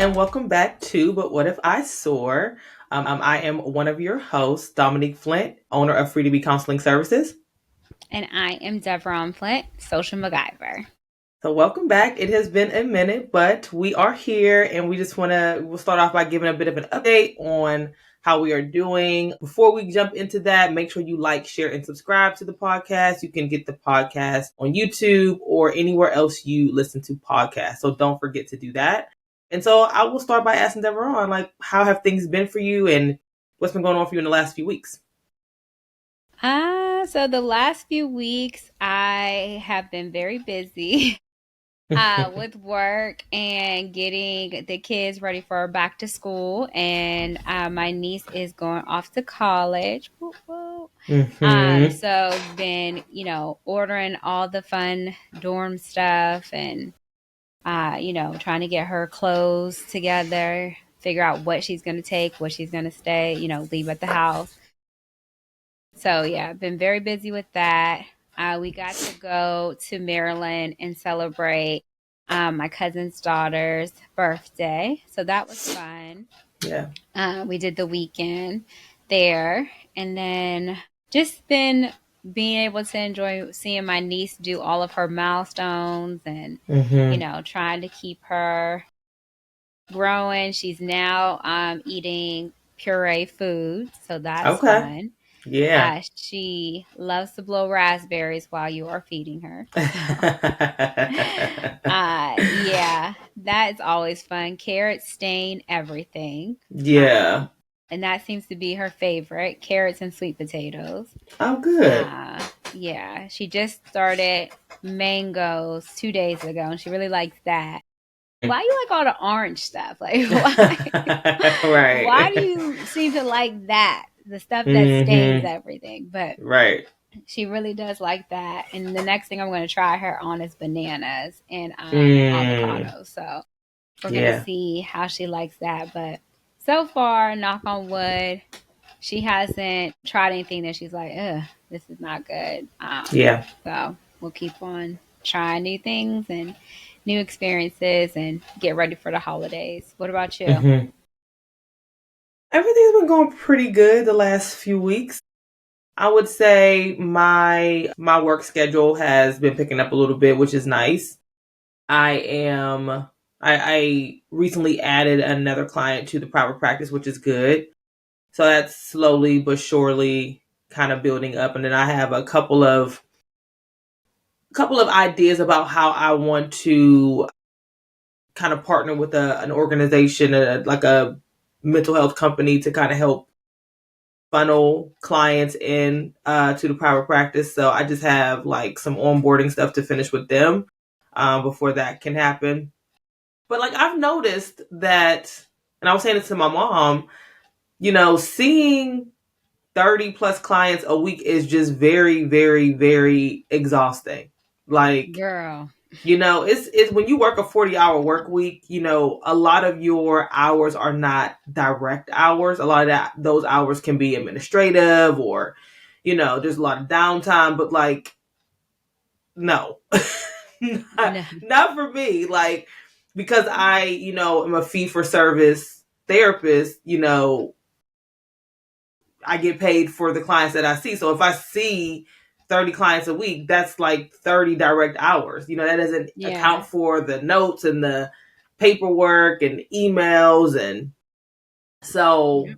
and welcome back to But What If I Soar? I am one of your hosts, Dominique Flint, owner of Free to Be Counseling Services. And I am Deveron Flint, Social MacGyver. So welcome back. It has been a minute, but we are here and we'll start off by giving a bit of an update on how we are doing. Before we jump into that, make sure you like, share, and subscribe to the podcast. You can get the podcast on YouTube or anywhere else you listen to podcasts. So don't forget to do that. And so I will start by asking Deveron, how have things been for you and what's been going on for you in the last few weeks? So the last few weeks, I have been very busy with work and getting the kids ready for back to school. And my niece is going off to college. Woo, woo. So been, ordering all the fun dorm stuff and, trying to get her clothes together, figure out what she's going to take, what she's going to stay, leave at the house. So yeah, I've been very busy with that. We got to go to Maryland and celebrate my cousin's daughter's birthday. So that was fun. Yeah. We did the weekend there, and then just been being able to enjoy seeing my niece do all of her milestones and, trying to keep her growing. She's now eating puree food. So that's fun. Yeah. She loves to blow raspberries while you are feeding her. Yeah, that's always fun. Carrots stain everything. Yeah. And that seems to be her favorite, carrots and sweet potatoes. Oh, good. Yeah, she just started mangoes 2 days ago, and she really likes that. Why you like all the orange stuff? Like, why? Right. Why do you seem to like that? The stuff that stains everything. But right. She really does like that. And the next thing I'm going to try her on is bananas and avocados. So we're going to see how she likes that. But so far, knock on wood, she hasn't tried anything that she's like, ugh, this is not good. So we'll keep on trying new things and new experiences and get ready for the holidays. What about you? Everything's been going pretty good the last few weeks. I would say my work schedule has been picking up a little bit, which is nice. I recently added another client to the private practice, which is good. So that's slowly but surely kind of building up. And then I have a couple of ideas about how I want to kind of partner with an organization, like a mental health company, to kind of help funnel clients in to the private practice. So I just have like some onboarding stuff to finish with them before that can happen. But like I've noticed that, and I was saying this to my mom, seeing 30 plus clients a week is just very, very, very exhausting. Like, girl, it's when you work a 40-hour work week, a lot of your hours are not direct hours. A lot of those hours can be administrative or, there's a lot of downtime, but like, no, not for me. Like, because I, am a fee for service therapist, I get paid for the clients that I see. So if I see 30 clients a week, that's like 30 direct hours. That doesn't account for the notes and the paperwork and emails. And so,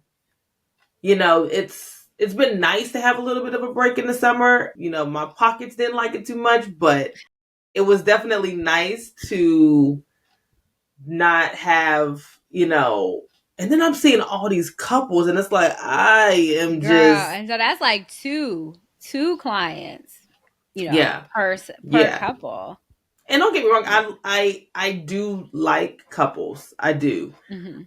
it's been nice to have a little bit of a break in the summer. My pockets didn't like it too much, but it was definitely nice to not have, and then I'm seeing all these couples and it's like, I am just. And so that's like two clients, per couple. And don't get me wrong, I do like couples. I do. Mm-hmm.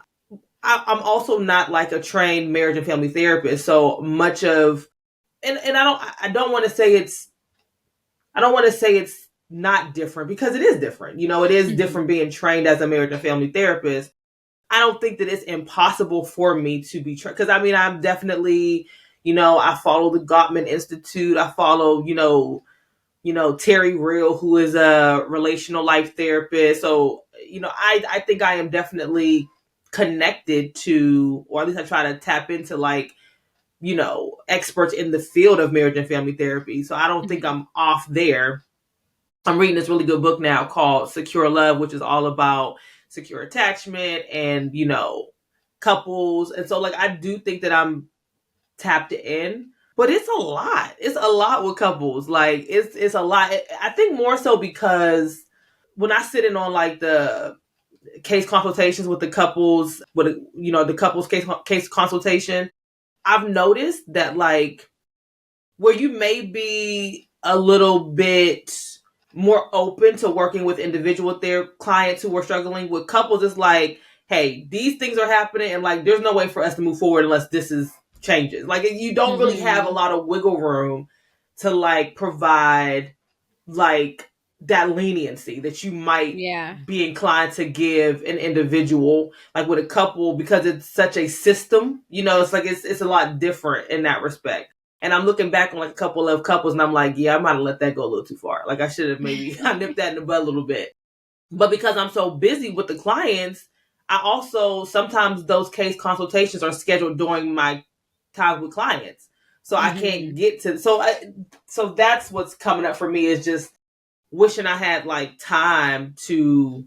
I'm also not like a trained marriage and family therapist. So much of, and I don't want to say it's not different, because it is different. It is different being trained as a marriage and family therapist. I don't think that it's impossible for me to be trained, because I'm definitely, I follow the Gottman Institute. I follow, Terry Real, who is a relational life therapist. So, I think I am definitely connected to, or at least I try to tap into, like, experts in the field of marriage and family therapy. So I don't think Mhm. I'm off there. I'm reading this really good book now called Secure Love, which is all about secure attachment and, couples. And so, like, I do think that I'm tapped in, but it's a lot. It's a lot with couples. Like, it's a lot. I think more so because when I sit in on, like, the case consultations with the couples, with, the couples case consultation, I've noticed that, like, where you may be a little bit more open to working with individual their clients who are struggling, with couples, it's like, hey, these things are happening, and, like, there's no way for us to move forward unless this is changes. Like, you don't really have a Mhm. lot of wiggle room to, like, provide, like, that leniency that you might Yeah. be inclined to give an individual, like with a couple, because it's such a system. It's like it's a lot different in that respect. And I'm looking back on, like, a couple of couples, and I'm like, yeah, I might have let that go a little too far. Like, I should have maybe I nipped that in the bud a little bit. But because I'm so busy with the clients, I also sometimes those case consultations are scheduled during my time with clients, so I can't Mhm. get to. So that's what's coming up for me, is just wishing I had, like, time to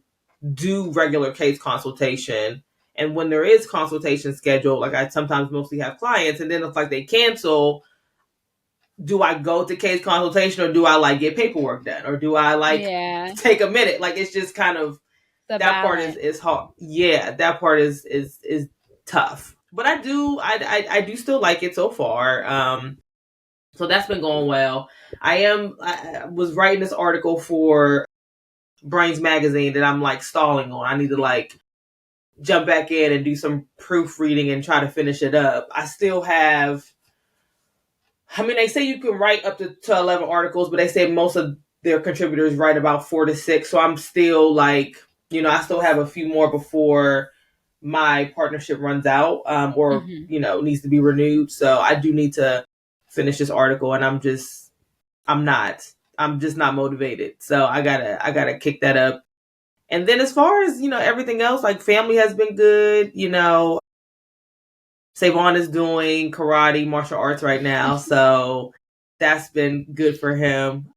do regular case consultation. And when there is consultation scheduled, like, I sometimes mostly have clients, and then it's like they cancel. Do I go to case consultation, or do I, like, get paperwork done, or do I, like, Yeah. take a minute? Like, it's just kind of, The that part is balance. is hard. Yeah, that part is tough. But I do still like it so far. So that's been going well. I was writing this article for Brains Magazine that I'm, like, stalling on. I need to, like, jump back in and do some proofreading and try to finish it up. I still have. I mean, they say you can write up to 11 articles, but they say most of their contributors write about 4 to 6. So I'm still, like, I still have a few more before my partnership runs out, or, Mhm. needs to be renewed. So I do need to finish this article, and I'm just not motivated. So I gotta kick that up. And then, as far as, everything else, like, family has been good. Savon is doing karate, martial arts right now. So that's been good for him.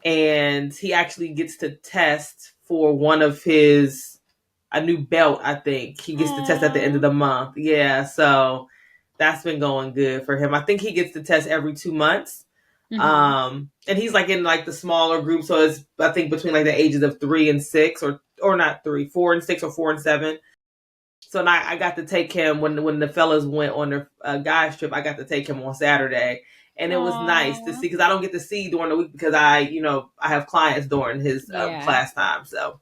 And he actually gets to test for a new belt, I think. He gets to test at the end of Aw. the month. Yeah. So that's been going good for him. I think he gets to test every 2 months. Mhm. And he's, like, in, like, the smaller group. So it's, I think, between, like, the ages of 3 and 6, or not 3, 4 and 6, or 4 and 7. So now I got to take him when the fellas went on their guys trip. I got to take him on Saturday, and it was nice to Aw. see, because I don't get to see during the week, because I have clients during his Yeah. class time. So,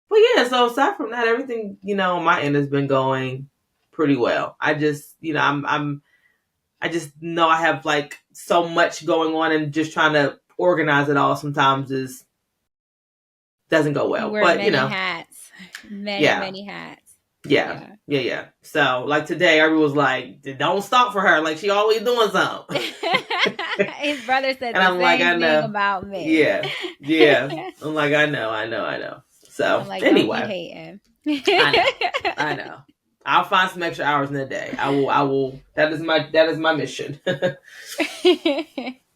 but yeah. So aside from that, everything, on my end has been going pretty well. I just, I just know I have, like, so much going on, and just trying to organize it all sometimes is doesn't go You well. wear But, many hats. Many, yeah. many hats. Yeah. Yeah. Yeah, yeah. So, like, today, everyone was like, don't stop for her. Like, she always doing something. His brother said And the I'm like, same I thing know. about me. Yeah. Yeah. I'm like, I know, I know, I know. I'm So, like, don't be anyway, hating. I know. I know. I'll find some extra hours in the day. I will. That is my mission.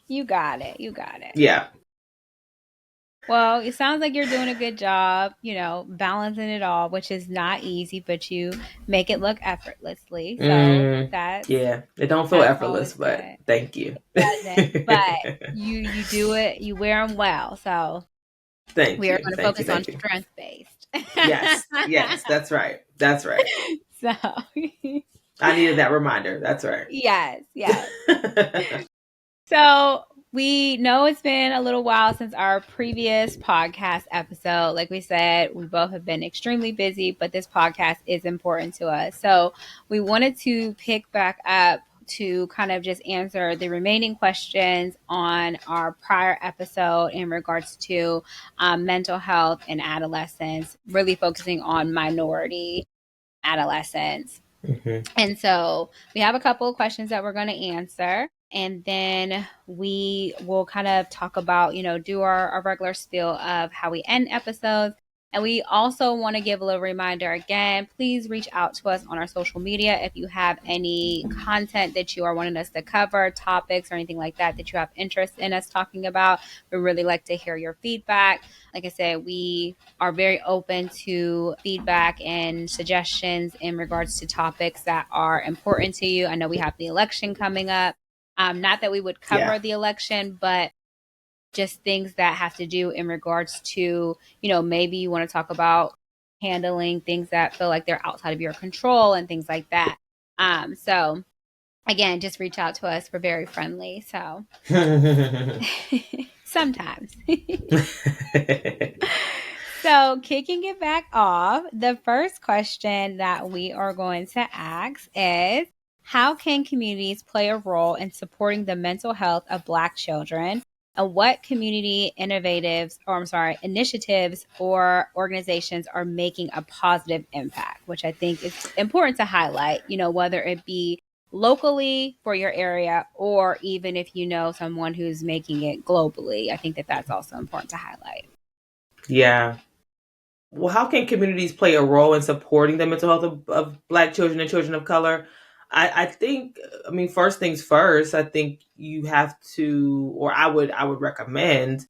You got it. You got it. Yeah. Well, it sounds like you're doing a good job, balancing it all, which is not easy, but you make it look effortlessly. So Mm, that's yeah. It don't feel that's effortless, always but good. thank you. Doesn't, but you do it. You wear them well. So Thank we are you. going to Thank you. focus on Thank you. strength based. Yes. Yes. That's right. That's right. So I needed that reminder. That's right. yes, yes. So we know it's been a little while since our previous podcast episode. Like we said, we both have been extremely busy, but this podcast is important to us. So we wanted to pick back up to kind of just answer the remaining questions on our prior episode in regards to mental health and adolescence, really focusing on minority adolescents. Mhm. And so we have a couple of questions that we're going to answer. And then we will kind of talk about, do our regular spiel of how we end episodes. And we also want to give a little reminder again, please reach out to us on our social media if you have any content that you are wanting us to cover, topics or anything like that you have interest in us talking about. We really like to hear your feedback. Like I said, we are very open to feedback and suggestions in regards to topics that are important to you. I know we have the election coming up. Not that we would Yeah. cover the election, but just things that have to do in regards to, maybe you want to talk about handling things that feel like they're outside of your control and things like that. So again, just reach out to us. We're very friendly. So sometimes. So, kicking it back off, the first question that we are going to ask is, how can communities play a role in supporting the mental health of Black children? And what community initiatives or organizations are making a positive impact, which I think is important to highlight, whether it be locally for your area or even if you know someone who's making it globally. I think that that's also important to highlight. Yeah. Well, how can communities play a role in supporting the mental health of Black children and children of color? I think, I mean, first things first, I think you have to, or I would recommend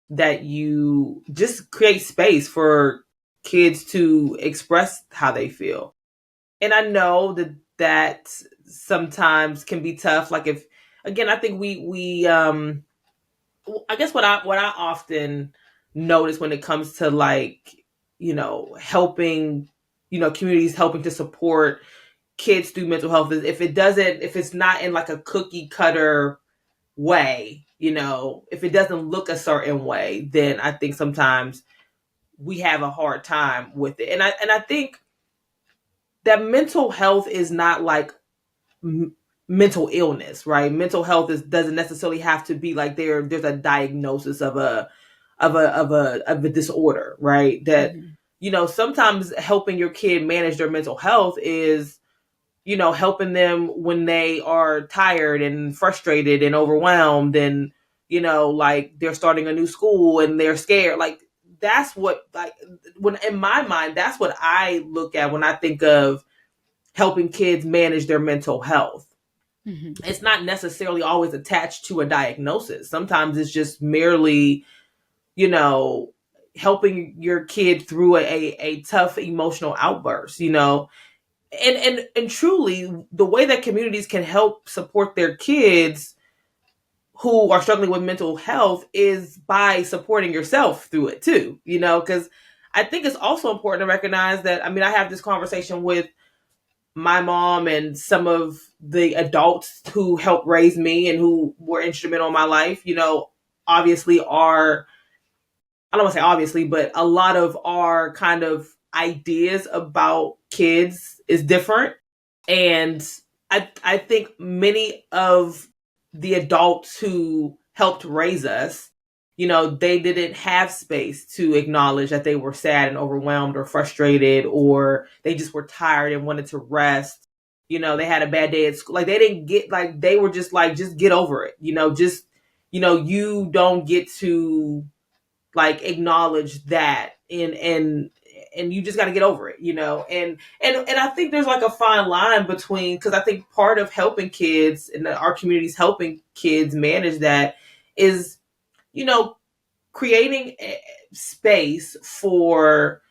that you just create space for kids to express how they feel. And I know that sometimes can be tough. Like if, again, I think we I guess what I often notice when it comes to like, helping, communities helping to support kids through mental health is if it's not in like a cookie cutter way, if it doesn't look a certain way, then I think sometimes we have a hard time with it. And I think that mental health is not like mental illness, right? Mental health doesn't necessarily have to be like there's a diagnosis of a disorder, right? That Mm-hmm. sometimes helping your kid manage their mental health is helping them when they are tired and frustrated and overwhelmed and like they're starting a new school and they're scared. Like that's what, like, when in my mind, that's what I look at when I think of helping kids manage their mental health. Mm-hmm. It's not necessarily always attached to a diagnosis. Sometimes it's just merely, you know, helping your kid through a tough emotional outburst, and truly the way that communities can help support their kids who are struggling with mental health is by supporting yourself through it too, because I think it's also important to recognize that, I mean, I have this conversation with my mom and some of the adults who helped raise me and who were instrumental in my life, obviously are, I don't want to say obviously, but a lot of our kind of ideas about kids is different. And I think many of the adults who helped raise us, they didn't have space to acknowledge that they were sad and overwhelmed or frustrated, or they just were tired and wanted to rest. They had a bad day at school. Like they didn't get, like, they were just like, just get over it. You don't get to like acknowledge that, and you just got to get over it, and I think there's like a fine line between, because I think part of helping kids and our communities helping kids manage that is, you know creating a space for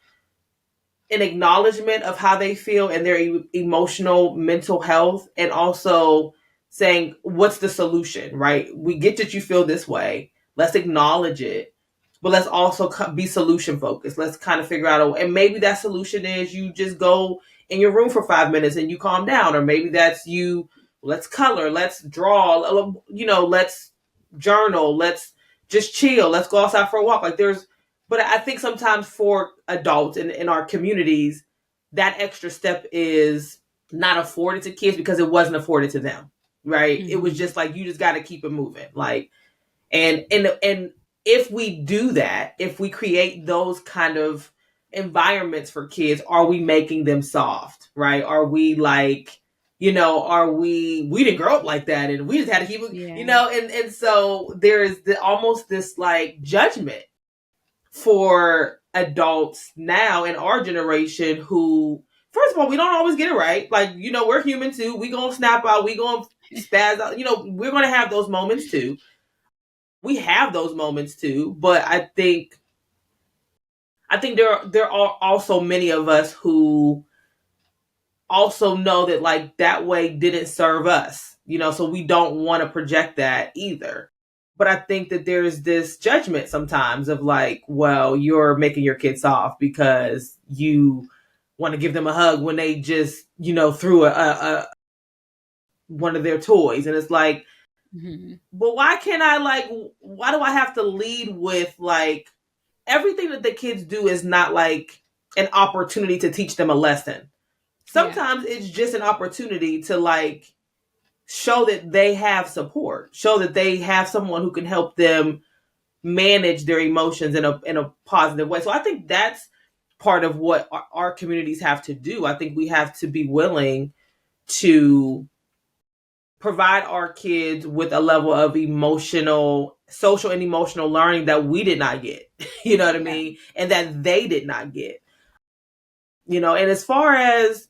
an acknowledgement of how they feel and their emotional mental health, and also saying, what's the solution, right? We get that you feel this way, let's acknowledge it, but let's also be solution focused. Let's kind of figure out and maybe that solution is you just go in your room for 5 minutes and you calm down, or maybe that's you, let's color, let's draw, let's journal, let's just chill, let's go outside for a walk. Like there's But I think sometimes for adults in our communities, that extra step is not afforded to kids because it wasn't afforded to them, right? It was Mm-hmm. just like, you just got to keep it moving, like, and if we do that, if we create those kind of environments for kids, are we making them soft, right? Are we like, are we didn't grow up like that and we just had to keep it, Yeah. and so there is almost this like judgment for adults now in our generation who, first of all, we don't always get it right. Like, we're human too. We gonna snap out. We gonna spaz out. We're gonna have those moments too. We have those moments too. But I think there are also many of us who also know that like that way didn't serve us, so we don't want to project that either. But I think that there's this judgment sometimes of like, well, you're making your kids soft because you want to give them a hug when they just, threw a one of their toys. And it's like, but why can't I like, why do I have to lead with like everything that the kids do is not like an opportunity to teach them a lesson. Yeah. Sometimes it's just an opportunity to like show that they have support, show that they have someone who can help them manage their emotions in a positive way. So I think that's part of what our communities have to do. I think we have to be willing to provide our kids with a level of emotional, social and emotional learning that we did not get. You know what I Yeah. mean? And that they did not get. And as far as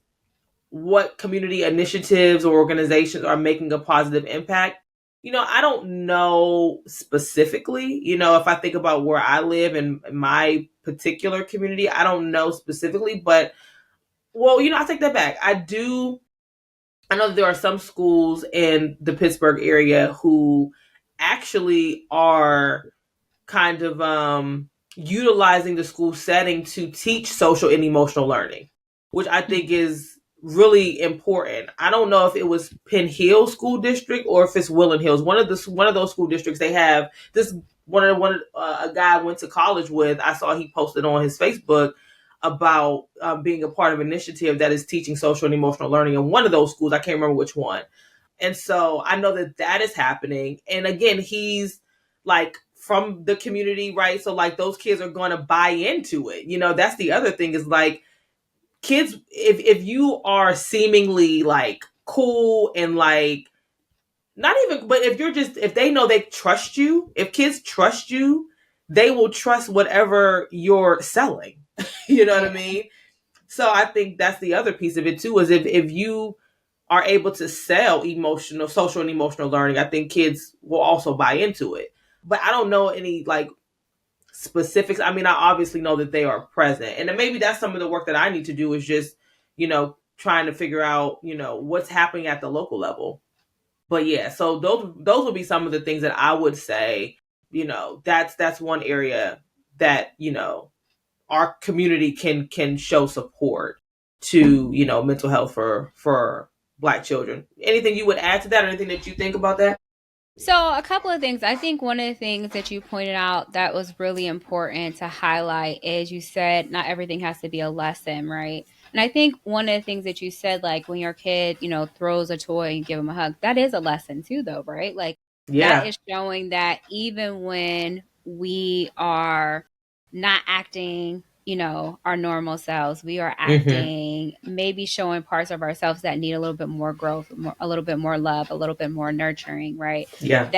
what community initiatives or organizations are making a positive impact, I don't know specifically. If I think about where I live in my particular community, I don't know specifically, but well, I take that back. I know that there are some schools in the Pittsburgh area who actually are kind of utilizing the school setting to teach social and emotional learning, which I think is really important. I don't know if it was Penn Hill School District or if it's Willen Hills. One of those school districts. They have this a guy I went to college with. I saw he posted on his Facebook about being a part of an initiative that is teaching social and emotional learning in one of those schools. I can't remember which one. And so I know that that is happening. And again, he's like from the community, right? So like those kids are going to buy into it. That's the other thing is like kids, if you are seemingly like cool and like not even, but if they know they trust you, if kids trust you, they will trust whatever you're selling. You know what I Yeah. mean? So I think that's the other piece of it too, is if you are able to sell emotional, social and emotional learning, I think kids will also buy into it. But I don't know any like specifics. I mean, I obviously know that they are present. And then maybe that's some of the work that I need to do is just, trying to figure out, what's happening at the local level. But yeah, so those would be some of the things that I would say, that's one area that, our community can show support to, mental health for Black children. Anything you would add to that, or anything that you think about that? So, a couple of things. I think one of the things that you pointed out that was really important to highlight is you said not everything has to be a lesson, right? And I think one of the things that you said, like when your kid, throws a toy and give them a hug, that is a lesson too, though, right? Like that Yeah. is showing that even when we are not acting, our normal selves, we are Mm-hmm. acting, maybe showing parts of ourselves that need a little bit more growth, a little bit more love, a little bit more nurturing, right? Yeah.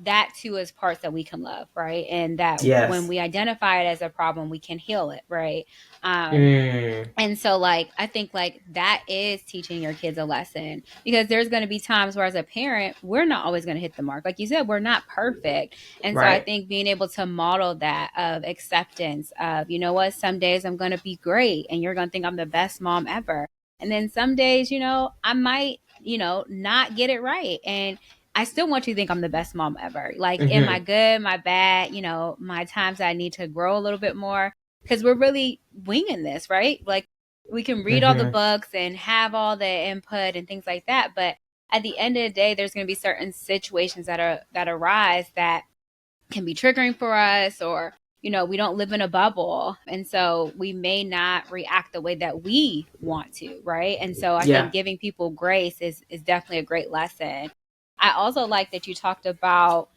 That too is parts that we can love, right? And that when Yes. we identify it as a problem, we can heal it, right? um Mm. and so like I think like that is teaching your kids a lesson, because there's going to be times where as a parent we're not always going to hit the mark, like you said, we're not perfect. And so I Right. think being able to model that of acceptance of, you know what, some days I'm going to be great and you're going to think I'm the best mom ever, and then some days, I might, not get it right, and I still want you to think I'm the best mom ever. Like, in my Mm-hmm. good, my bad, my times I need to grow a little bit more, because we're really winging this, right? Like, we can read all the Mm-hmm. books and have all the input and things like that, but at the end of the day, there's going to be certain situations that arise that can be triggering for us, or we don't live in a bubble, and so we may not react the way that we want to, right? And so I think Yeah. giving people grace is definitely a great lesson. I also like that you talked about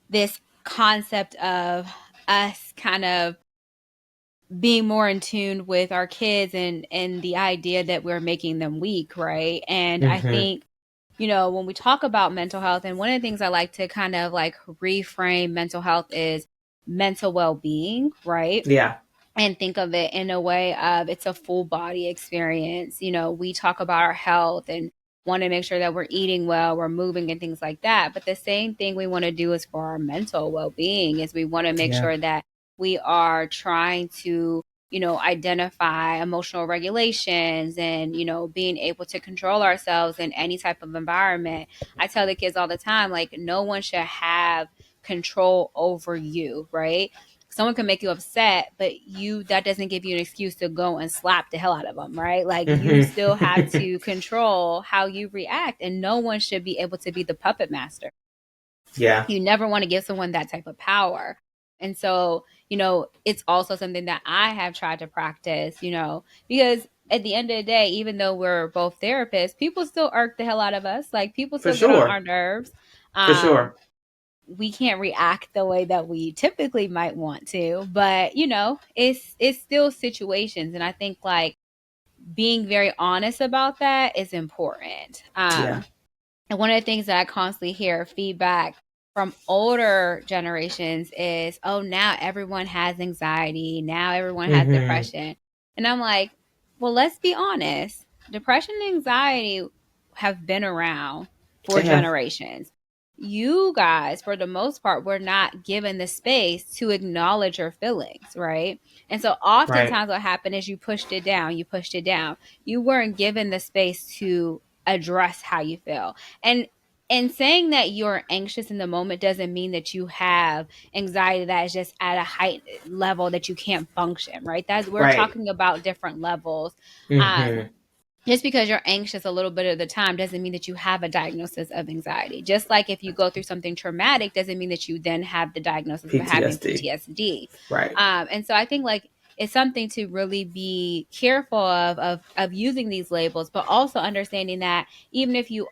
this concept of us kind of being more in tune with our kids, and the idea that we're making them weak, right? And I Mm-hmm. think, when we talk about mental health, and one of the things I like to kind of like reframe mental health is mental well-being, right? Yeah. and think of it in a way of it's a full body experience. You know, we talk about our health and want to make sure that we're eating well, we're moving and things like that. But the same thing we want to do is for our mental well-being is we want to make Yeah. sure that we are trying to, you know, identify emotional regulations and, you know, being able to control ourselves in any type of environment. I tell the kids all the time, like, no one should have control over you, right? Someone can make you upset, but that doesn't give you an excuse to go and slap the hell out of them, right? Like, you still have Hmm. to control how you react, and no one should be able to be the puppet master. Yeah, You never want to give someone that type of power. And so, you know, it's also something that I have tried to practice, you know, because at the end of the day, even though we're both therapists, people still irk the hell out of us. Like, people for still get on sure. our nerves. For Um, sure. we can't react the way that we typically might want to, but you know, it's still situations, and I think like being very honest about that is important. Yeah. And one of the things that I constantly hear feedback from older generations is, oh, now everyone has anxiety, now everyone has Hmm. depression. And I'm like, well, let's be honest. Depression and anxiety have been around for They have. generations. You guys, for the most part, were not given the space to acknowledge your feelings, right? And so Right. oftentimes what happened is you pushed it down, you pushed it down. You weren't given the space to address how you feel. And saying that you're anxious in the moment doesn't mean that you have anxiety that is just at a height level that you can't function, right? That's, we're Right. talking about different levels. um Hmm. just because you're anxious a little bit of the time doesn't mean that you have a diagnosis of anxiety. Just like if you go through something traumatic doesn't mean that you then have the diagnosis of having PTSD. PTSD. Right. And so I think like it's something to really be careful of using these labels, but also understanding that even if you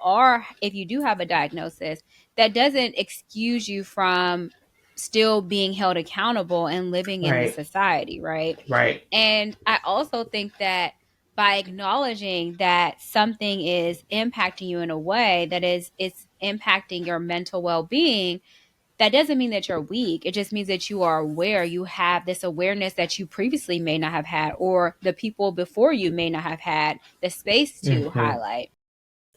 do have a diagnosis, that doesn't excuse you from still being held accountable and living in the Right. society, right? Right. And I also think that by acknowledging that something is impacting you in a way that is it's impacting your mental well-being, that doesn't mean that you're weak. It just means that you are aware. You have this awareness that you previously may not have had, or the people before you may not have had the space to Hmm. highlight.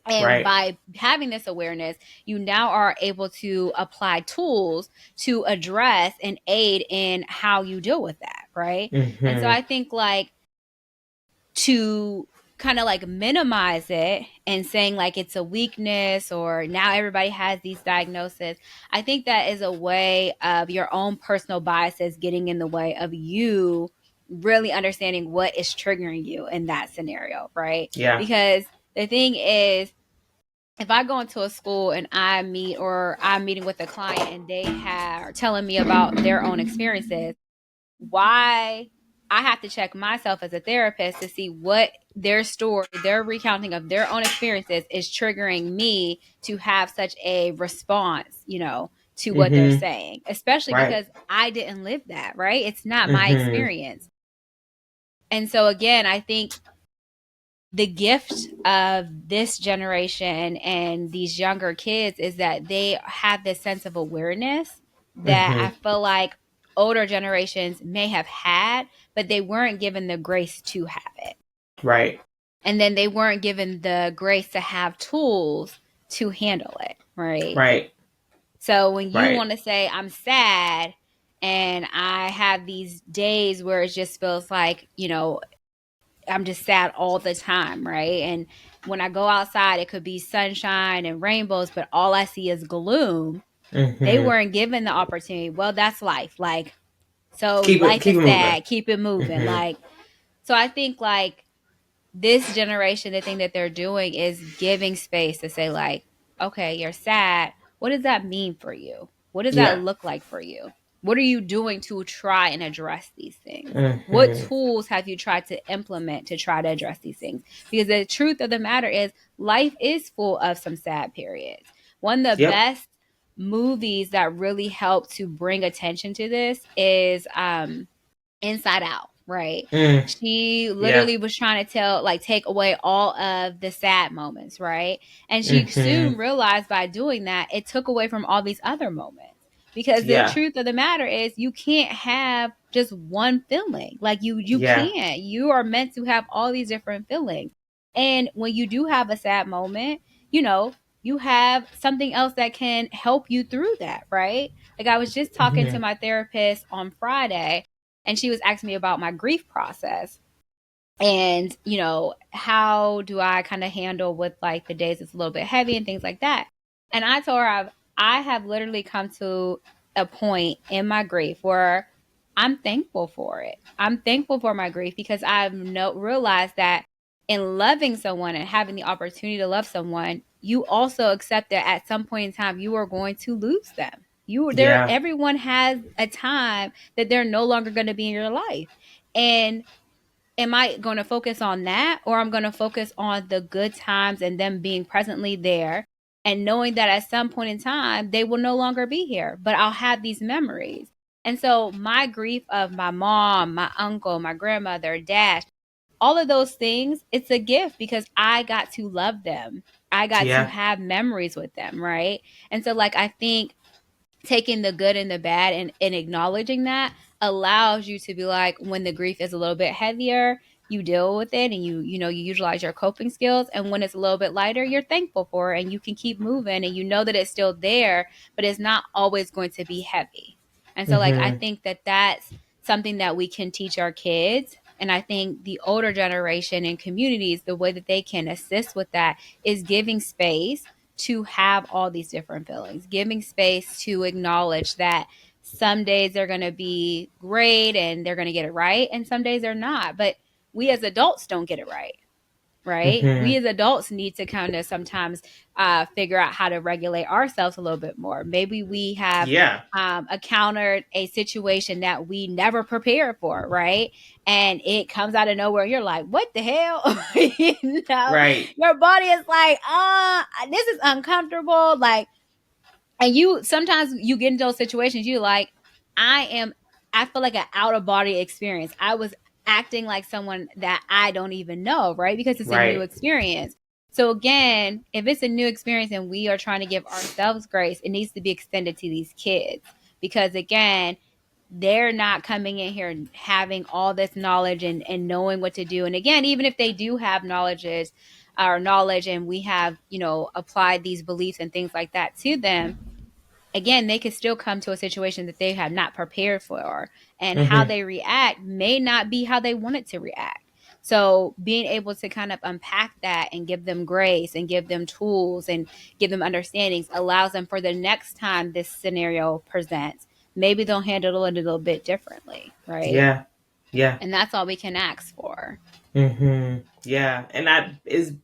And Right. by having this awareness, you now are able to apply tools to address and aid in how you deal with that, right? And so Hmm. I think like to kind of like minimize it and saying like it's a weakness or now everybody has these diagnoses, I think that is a way of your own personal biases getting in the way of you really understanding what is triggering you in that scenario, right? Yeah. Because the thing is, if I go into a school and I'm meeting with a client and are telling me about their own experiences, why I have to check myself as a therapist to see what their story, their recounting of their own experiences is triggering me to have such a response, you know, to what they're Hmm. saying, especially Right. because I didn't live that, right? It's not my Hmm. experience. And so again, I think the gift of this generation and these younger kids is that they have this sense of awareness that Hmm. I feel like older generations may have had, but they weren't given the grace to have it. Right. And then they weren't given the grace to have tools to handle it, right? Right. So when you Right. want to say, I'm sad, and I have these days where it just feels like, you know, I'm just sad all the time, right? And when I go outside, it could be sunshine and rainbows, but all I see is gloom. They Hmm. weren't given the opportunity. Well, that's life. Like, so Keep it. life Keep is it moving. sad. Keep it moving. Hmm. Like, so I think like this generation, the thing that they're doing is giving space to say, like, okay, you're sad. What does that mean for you? What does that Yeah. look like for you? What are you doing to try and address these things? What Hmm. tools have you tried to implement to try to address these things? Because the truth of the matter is, life is full of some sad periods. One of the Yep. best movies that really help to bring attention to this is Inside Out, right? Mm. She Yeah. literally was trying to take away all of the sad moments, right? And she Hmm. soon realized by doing that, it took away from all these other moments. Because the Yeah. truth of the matter is, you can't have just one feeling. Like you Yeah. can't. You are meant to have all these different feelings. And when you do have a sad moment, you know, you have something else that can help you through that, right? Like I was just talking to Hmm. my therapist on Friday, and she was asking me about my grief process, and how do I kind of handle with like the days it's a little bit heavy and things like that. And I told her I have literally come to a point in my grief where I'm thankful for it. I'm thankful for my grief because I've realized that in loving someone and having the opportunity to love someone, you also accept that at some point in time you are going to lose them. Yeah. Everyone has a time that they're no longer going to be in your life. And am I going to focus on that, or I'm going to focus on the good times and them being presently there and knowing that at some point in time they will no longer be here, but I'll have these memories. And so my grief of my mom, my uncle, my grandmother, dad, all of those things, it's a gift because I got to love them. I got to Yeah. have memories with them, right? And so like I think taking the good and the bad and acknowledging that allows you to be like, when the grief is a little bit heavier, you deal with it and you utilize your coping skills, and when it's a little bit lighter, you're thankful for it and you can keep moving and you know that it's still there, but it's not always going to be heavy. And so like I Hmm. think that that's something that we can teach our kids. And I think the older generation and communities, the way that they can assist with that is giving space to have all these different feelings, giving space to acknowledge that some days they're going to be great and they're going to get it right, and some days they're not. But we as adults don't get it right. Right? Hmm. We as adults need to kind of sometimes figure out how to regulate ourselves a little bit more. Maybe we have Yeah. encountered a situation that we never prepared for, right? And it comes out of nowhere. You're like, what the hell? you know, Right. your body is like, this is uncomfortable. Like, and you sometimes you get into those situations, you like, I am, I feel like an out of body experience. I was acting like someone that I don't even know, right? Because it's a new Right. experience. So again, if it's a new experience and we are trying to give ourselves grace, it needs to be extended to these kids. Because again, they're not coming in here and having all this knowledge and knowing what to do. And again, even if they do have knowledge and we have, applied these beliefs and things like that to them, again, they could still come to a situation that they have not prepared for. And how Hmm. they react may not be how they wanted to react. So being able to kind of unpack that and give them grace and give them tools and give them understandings allows them for the next time this scenario presents. Maybe they'll handle it a little bit differently, right? Yeah. Yeah. And that's all we can ask for. Yeah. And that is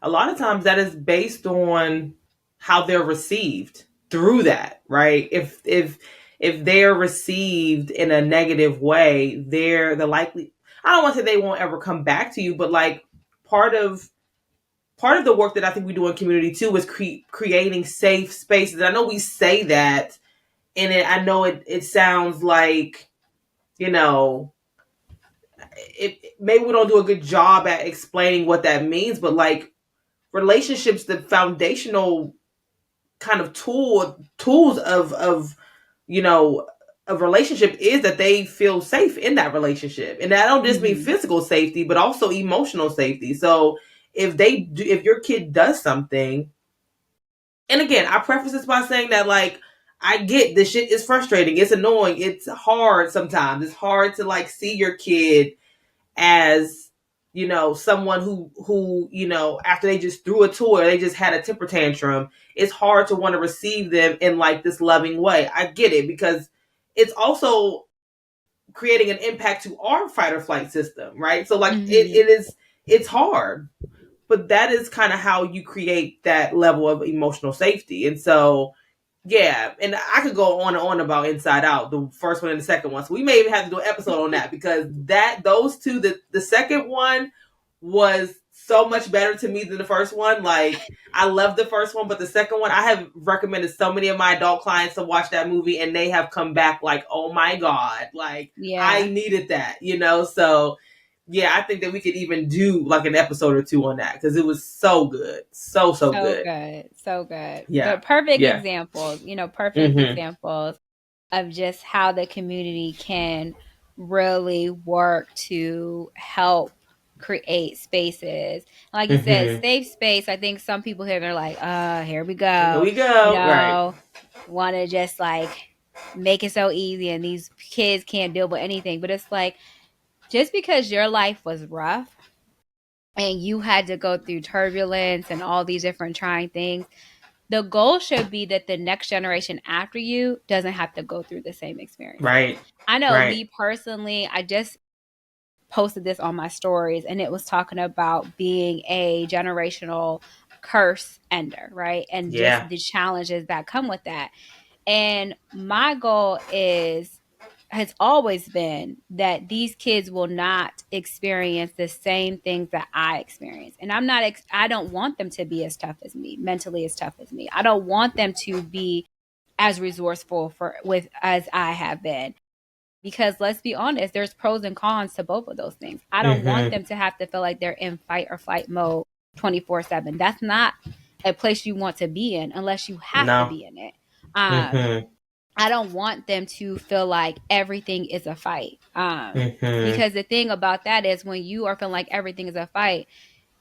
a lot of times that is based on how they're received through that, right? If they're received in a negative way, they're the likely, I don't want to say they won't ever come back to you, but like part of part of the work that I think we do in community too is creating safe spaces. I know we say that, and I know it sounds like, you know, maybe we don't do a good job at explaining what that means, but like relationships, the foundational kind of tools of you know of relationship is that they feel safe in that relationship, and that don't just mean Mm-hmm. physical safety but also emotional safety. So if your kid does something, and again, I preface this by saying that like I get this shit is frustrating, it's annoying, it's hard sometimes, it's hard to like see your kid as someone who after they just threw a toy, they just had a temper tantrum, it's hard to want to receive them in like this loving way. I get it, because it's also creating an impact to our fight or flight system, right? So like Mm-hmm. it's hard, but that is kind of how you create that level of emotional safety. And so yeah, and I could go on and on about Inside Out, the first one and the second one. So we may even have to do an episode on that, because those two, the second one was so much better to me than the first one. Like I love the first one, but the second one, I have recommended so many of my adult clients to watch that movie, and they have come back like, "Oh my god, like I Yeah. needed that." So yeah, I think that we could even do like an episode or two on that, because it was so good, so So good. good. So good. Yeah, But perfect yeah. examples, perfect Mm-hmm. examples of just how the community can really work to help create spaces. Like you said, Mm-hmm. safe space. I think some people here, they're like, here we Here go. we You go. Right. know, want to just like make it so easy and these kids can't deal with anything. But it's like, just because your life was rough and you had to go through turbulence and all these different trying things, the goal should be that the next generation after you doesn't have to go through the same experiences. Right. I know Right. me personally, I just posted this on my stories and it was talking about being a generational curse ender, right? And just Yeah. the challenges that come with that. And my goal is has always been that these kids will not experience the same things that I experience. And I don't want them to be as tough as me, mentally as tough as me. I don't want them to be as resourceful for with as I have been. Because let's be honest, there's pros and cons to both of those things. I don't want Mm-hmm. them to have to feel like they're in fight or flight mode 24/7. That's not a place you want to be in unless you have to No. be in it. Um, Mm-hmm. I don't want them to feel like everything is a fight. Mm-hmm. Because the thing about that is when you are feeling like everything is a fight,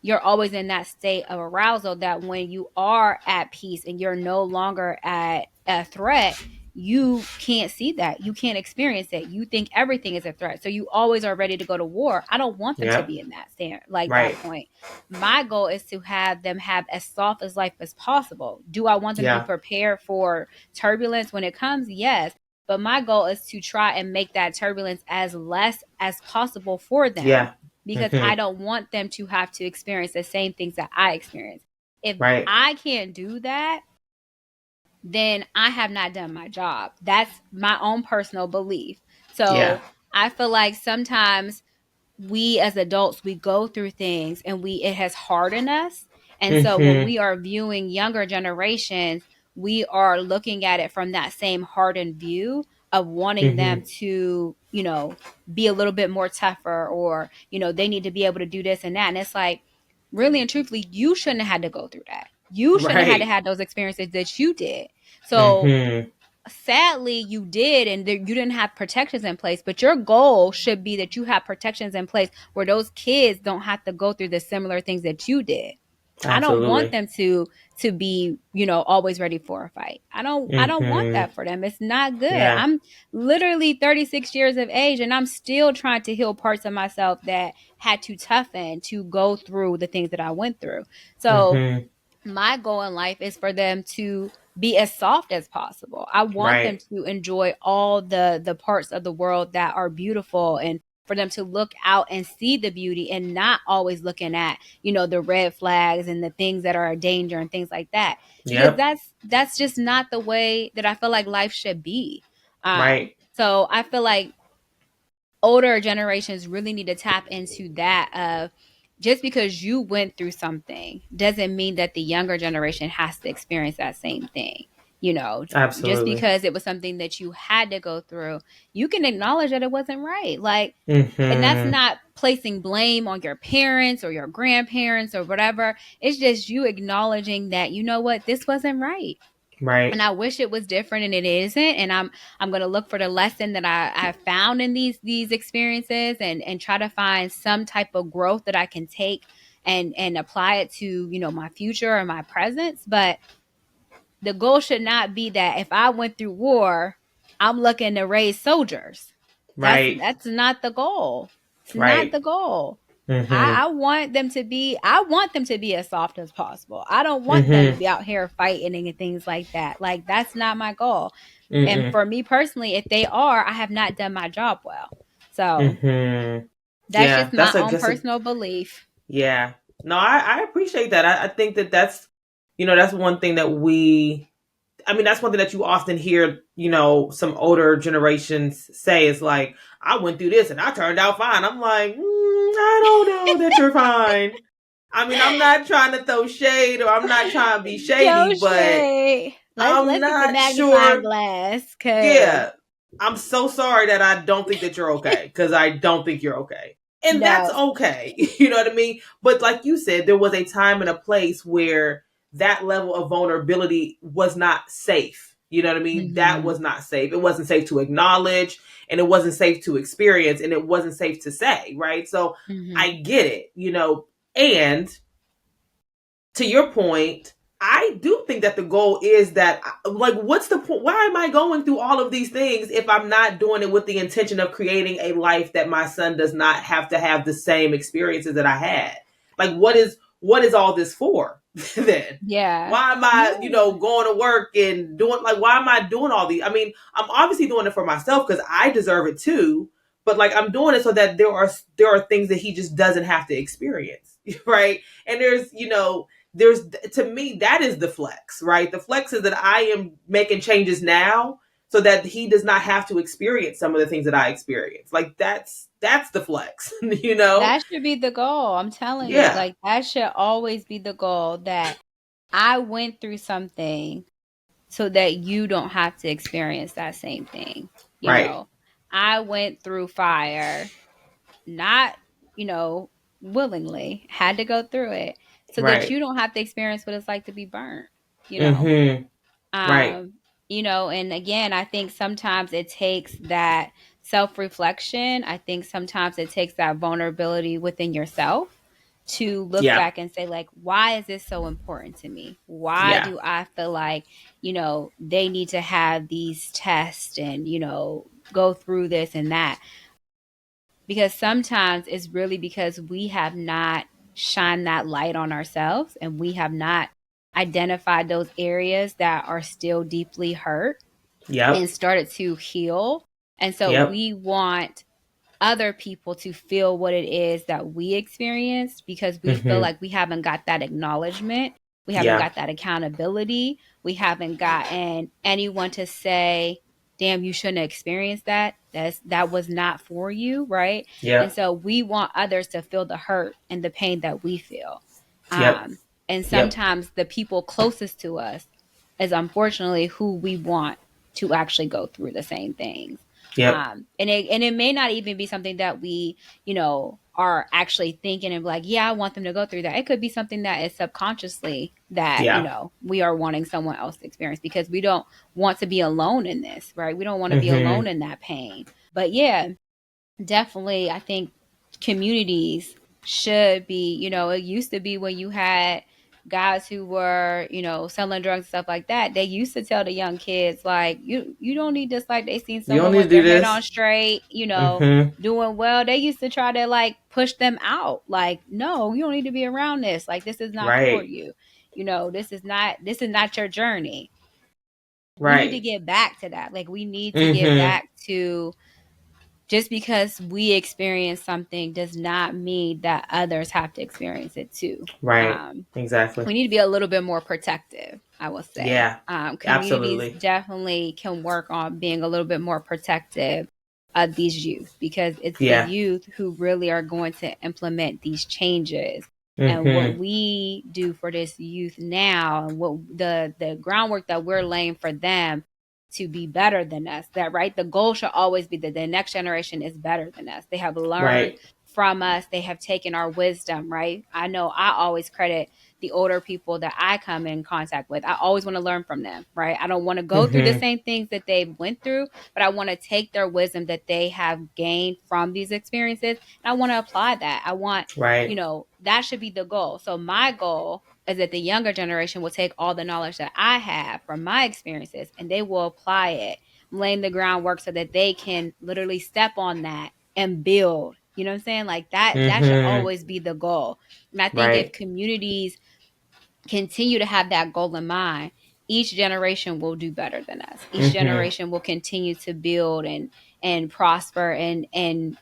you're always in that state of arousal that when you are at peace and you're no longer at a threat, you can't see that. You can't experience it. You think everything is a threat. So you always are ready to go to war. I don't want them to Yep. be in that stand like that Right. point. My goal is to have them have as soft as life as possible. Do I want them to be Yeah. prepared for turbulence when it comes? Yes. But my goal is to try and make that turbulence as less as possible for them Yeah. because I Mm-hmm. don't want them to have to experience the same things that I experience. If Right. I can't do that, then I have not done my job. That's my own personal belief. Yeah. So I feel like sometimes we as adults, we go through things and it has hardened us. And so when Mm-hmm. we are viewing younger generations, we are looking at it from that same hardened view of wanting them Mm-hmm. to, be a little bit more tougher, or they need to be able to do this and that. And it's like, really and truthfully, you shouldn't have had to go through that. You shouldn't have had to Right. have those experiences that you did. So Mm-hmm. sadly you did, and you didn't have protections in place, but your goal should be that you have protections in place where those kids don't have to go through the similar things that you did. I don't want Absolutely. them to be, always ready for a fight. I don't want Mm-hmm. that for them. It's not good. Yeah. I'm literally 36 years of age and I'm still trying to heal parts of myself that had to toughen to go through the things that I went through. So Mm-hmm. my goal in life is for them to be as soft as possible. I want them Right. to enjoy all the parts of the world that are beautiful, and for them to look out and see the beauty and not always looking at, the red flags and the things that are a danger and things like that. Because Yep. that's just not the way that I feel like life should be. Right. So I feel like older generations really need to tap into that of just because you went through something doesn't mean that the younger generation has to experience that same thing. Just Absolutely. because it was something that you had to go through, you can acknowledge that it wasn't right. Like, and that's Mm-hmm. not placing blame on your parents or your grandparents or whatever. It's just you acknowledging that, what, this wasn't right, and Right. I wish it was different, and it isn't. And I'm gonna look for the lesson that I found in these experiences, and try to find some type of growth that I can take and apply it to, my future or my presence. But the goal should not be that if I went through war, I'm looking to raise soldiers. That's Right. that's not the goal. It's not Right. the goal. Mm-hmm. I want them to be as soft as possible. I don't want them to Mm-hmm. be out here fighting and things like that. Like, that's not my goal. And Mm-mm. for me personally, if they are, I have not done my job well. So Mm-hmm. that's Yeah. just my That's a own that's a personal belief. yeah. No, I appreciate that. I think that that's that's one thing that that's one thing that you often hear, some older generations say is like, I went through this and I turned out fine. I'm like, I don't know that you're fine. I'm not trying to throw shade or I'm not trying to be shady, No but shade. Let's I'm let's get the not magnifying sure. glass, cause Yeah. I'm so sorry that I don't think that you're okay because I don't think you're okay. And that's no. okay. You know what I mean? But like you said, there was a time and a place where that level of vulnerability was not safe. You know what I mean? That Mhm. was not safe. It wasn't safe to acknowledge, and it wasn't safe to experience, and it wasn't safe to say, right? So Mhm. I get it, and to your point, I do think that the goal is that, like, what's the point? Why am I going through all of these things if I'm not doing it with the intention of creating a life that my son does not have to have the same experiences that I had? Like, what is all this for then? Yeah. Why am I, Yeah. going to work and doing, like, why am I doing all these? I mean, I'm obviously doing it for myself because I deserve it too. But like, I'm doing it so that there are things that he just doesn't have to experience, right? And there's, to me, that is the flex, right? The flex is that I am making changes now so that he does not have to experience some of the things that I experience. Like, that's the flex, you know? That should be the goal. I'm telling you, Yeah. like that should always be the goal that I went through something so that you don't have to experience that same thing. You Right. know, I went through fire, not, you know, willingly, had to go through it so that Right. you don't have to experience what it's like to be burnt, you know. Mm-hmm. Right. Um, and again, I think sometimes it takes that self-reflection. I think sometimes it takes that vulnerability within yourself to look Yeah. back and say, like, why is this so important to me? Why Yeah. do I feel like, they need to have these tests and, go through this and that? Because sometimes it's really because we have not shined that light on ourselves, and we have not identified those areas that are still deeply hurt and Yep. started to heal. And so Yep. we want other people to feel what it is that we experienced, because we feel Mm-hmm. like we haven't got that acknowledgement, we haven't Yeah. got that accountability, we haven't gotten anyone to say, damn, you shouldn't have experienced that was not for you, right? And Yep. so we want others to feel the hurt and the pain that we feel. Yep. And Yep. sometimes the people closest to us is unfortunately who we want to actually go through the same things. Yep. And it may not even be something that we, are actually thinking and like, yeah, I want them to go through that. It could be something that is subconsciously that, Yeah. we are wanting someone else to experience, because we don't want to be alone in this, right? We don't want to be alone Mm-hmm. in that pain. But yeah, definitely, I think communities should be, it used to be when you had guys who were, selling drugs and stuff like that, they used to tell the young kids, like, you don't need this. Like, they seen You don't someone need to with do their head this. on straight, Mm-hmm. doing well. They used to try to like push them out. Like, no, you don't need to be around this. Like, this is not for Right. you. This is not your journey. We need to Right. get back to that. Like, we need to get Mm-hmm. back to, just because we experience something does not mean that others have to experience it too. Right. Um, Exactly. we need to be a little bit more protective, I will say. Yeah. Communities Absolutely. definitely can work on being a little bit more protective of these youth, because it's the Yeah. youth who really are going to implement these changes. And what Mm-hmm. we do for this youth now, and what the groundwork that we're laying for them to be better than us, that, right, the goal should always be that the next generation is better than us. They have learned Right. from us, they have taken our wisdom, right? I know I always credit the older people that I come in contact with. I always want to learn from them, right? I don't want to go through the Mm-hmm. same things that they went through, but I want to take their wisdom that they have gained from these experiences, and I want to apply that. I want, Right. that should be the goal. So my goal is that the younger generation will take all the knowledge that I have from my experiences, and they will apply it, laying the groundwork so that they can literally step on that and build. You know what I'm saying? Like that should Mm-hmm. always be the goal. And I think if Right. communities continue to have that goal in mind, each generation will do better than us. Each Mm-hmm. generation will continue to build and prosper and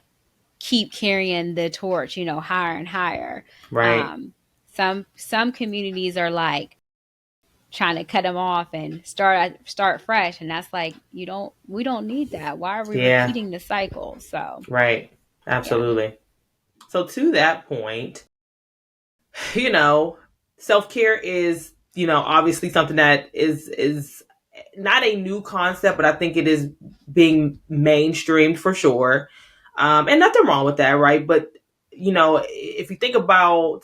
keep carrying the torch, higher and higher. Right. Um, some communities are like trying to cut them off and start fresh, and that's like, we don't need that. Why are we Yeah. repeating the cycle? So Right. yeah. Absolutely. So to that point, you know, self-care is, obviously something that is not a new concept, but I think it is being mainstreamed for sure. And nothing wrong with that, right? But if you think about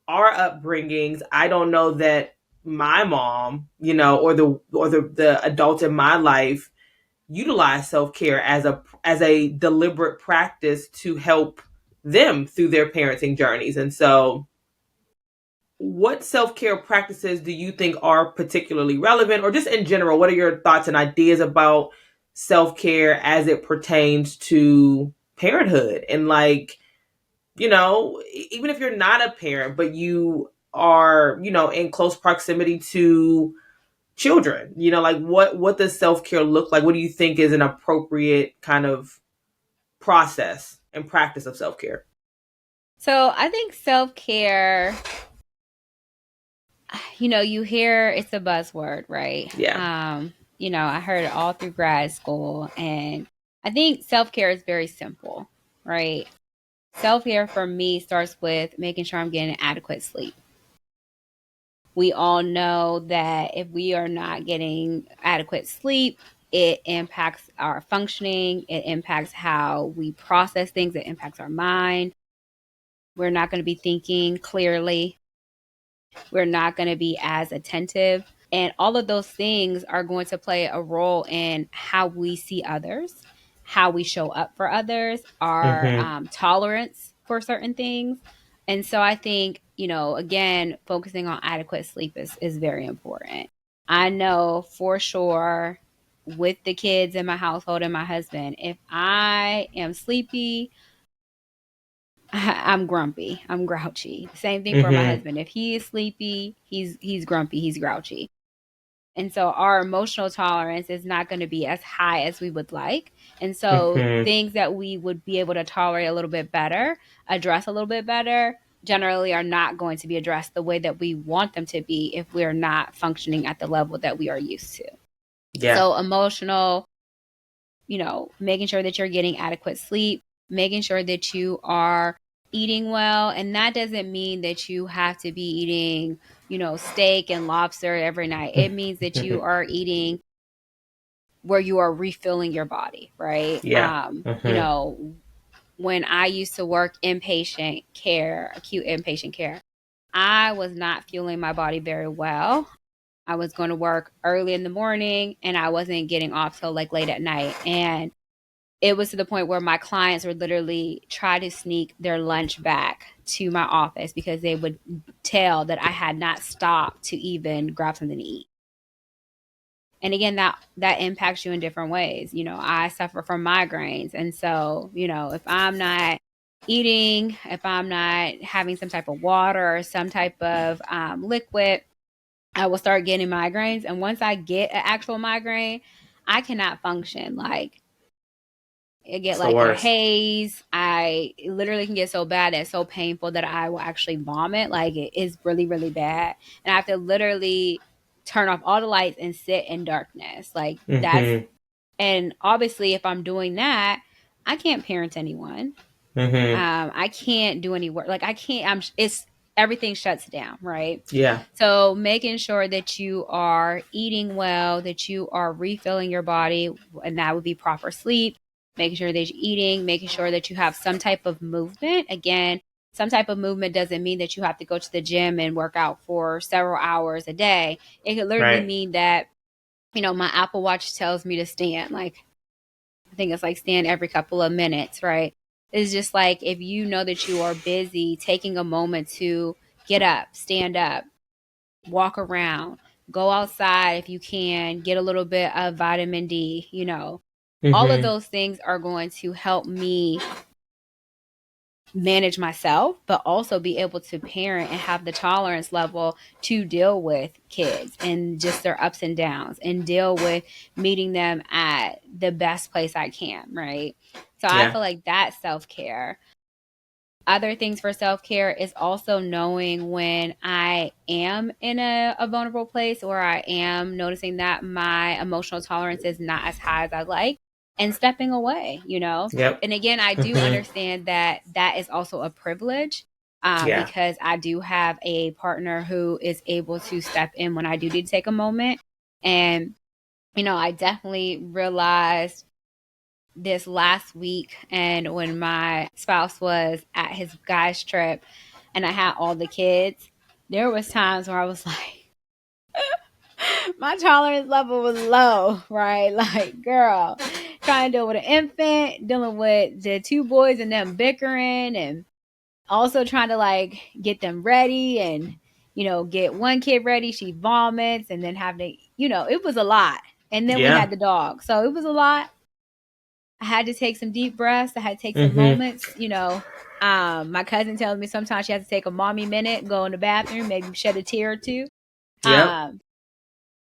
our upbringings, I don't know that my mom, or the adults in my life utilize self-care as a deliberate practice to help them through their parenting journeys. And so what self-care practices do you think are particularly relevant, or just in general, what are your thoughts and ideas about self-care as it pertains to parenthood? And like, even if you're not a parent but you are, in close proximity to children, like what does self-care look like? What do you think is an appropriate kind of process and practice of self-care? So I think self care, you hear it's a buzzword, right? Yeah. I heard it all through grad school, and I think self care is very simple, right? Self care for me starts with making sure I'm getting adequate sleep. We all know that if we are not getting adequate sleep, it impacts our functioning, it impacts how we process things, it impacts our mind. We're not going to be thinking clearly. We're not going to be as attentive. And all of those things are going to play a role in how we see others, how we show up for others, our Mm-hmm. tolerance for certain things. And so I think, again, focusing on adequate sleep is very important. I know for sure with the kids in my household and my husband, if I am sleepy, I'm grumpy. I'm grouchy. Same thing for my Mm-hmm. husband. If he is sleepy, he's grumpy. He's grouchy. And so our emotional tolerance is not going to be as high as we would like. And so Mm-hmm. things that we would be able to tolerate a little bit better, address a little bit better, generally are not going to be addressed the way that we want them to be if we're not functioning at the level that we are used to. Yeah. So emotional, making sure that you're getting adequate sleep, making sure that you are eating well. And that doesn't mean that you have to be eating, steak and lobster every night. It means that you are eating where you are refilling your body, right? Yeah. Mm-hmm. When I used to work inpatient care, acute inpatient care, I was not fueling my body very well. I was going to work early in the morning and I wasn't getting off till like late at night. And it was to the point where my clients would literally try to sneak their lunch back to my office because they would tell that I had not stopped to even grab something to eat. And again, that impacts you in different ways. I suffer from migraines, and so if I'm not eating, if I'm not having some type of water or some type of liquid, I will start getting migraines. And once I get an actual migraine, I cannot function. Like, I get It's the like a worst. haze. I literally can get so bad and so painful that I will actually vomit. Like, it is really, really bad. And I have to literally turn off all the lights and sit in darkness. Like, Mm-hmm. and obviously, if I'm doing that, I can't parent anyone. Mm-hmm. I can't do any work. Like, I can't, it's, everything shuts down, right? Yeah. So making sure that you are eating well, that you are refilling your body, and that would be proper sleep, making sure that you're eating, making sure that you have some type of movement. Again, some type of movement doesn't mean that you have to go to the gym and work out for several hours a day. It could literally Right. mean that, my Apple Watch tells me to stand. Like, I think it's like stand every couple of minutes, right? It's just like if you know that you are busy, taking a moment to get up, stand up, walk around, go outside if you can, get a little bit of vitamin D, all of Mm-hmm. those things are going to help me manage myself, but also be able to parent and have the tolerance level to deal with kids and just their ups and downs and deal with meeting them at the best place I can, right? So I Yeah. feel like that's self care. Other things for self care is also knowing when I am in a vulnerable place or I am noticing that my emotional tolerance is not as high as I like and stepping away. Yep. And again, I do Mm-hmm. understand that that is also a privilege Yeah. because I do have a partner who is able to step in when I do need to take a moment. And, I definitely realized this last week and when my spouse was at his guy's trip and I had all the kids, there was times where I was like, My tolerance level was low, right? Like, girl, trying to deal with an infant, dealing with the two boys and them bickering, and also trying to like get them ready and get one kid ready. She vomits and then having to, it was a lot. And then we had Yeah. the dog. So it was a lot. I had to take some deep breaths. I had to take some Mhm. moments, my cousin tells me sometimes she has to take a mommy minute, go in the bathroom, maybe shed a tear or two. Yep. Um,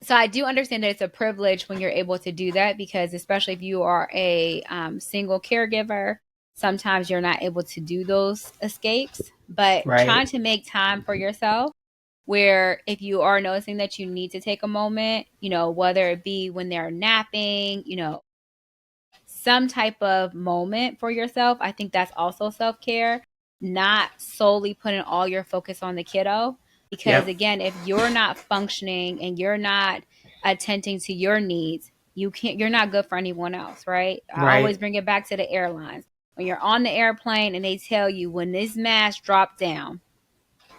so I do understand that it's a privilege when you're able to do that, because especially if you are a single caregiver, sometimes you're not able to do those escapes. But trying Right. to make time for yourself, where if you are noticing that you need to take a moment, whether it be when they're napping, some type of moment for yourself. I think that's also self care, not solely putting all your focus on the kiddo. Because Yep. again, if you're not functioning and you're not attending to your needs, you're not good for anyone else, right? I always Right. bring it back to the airlines. When you're on the airplane and they tell you when this mask drops down,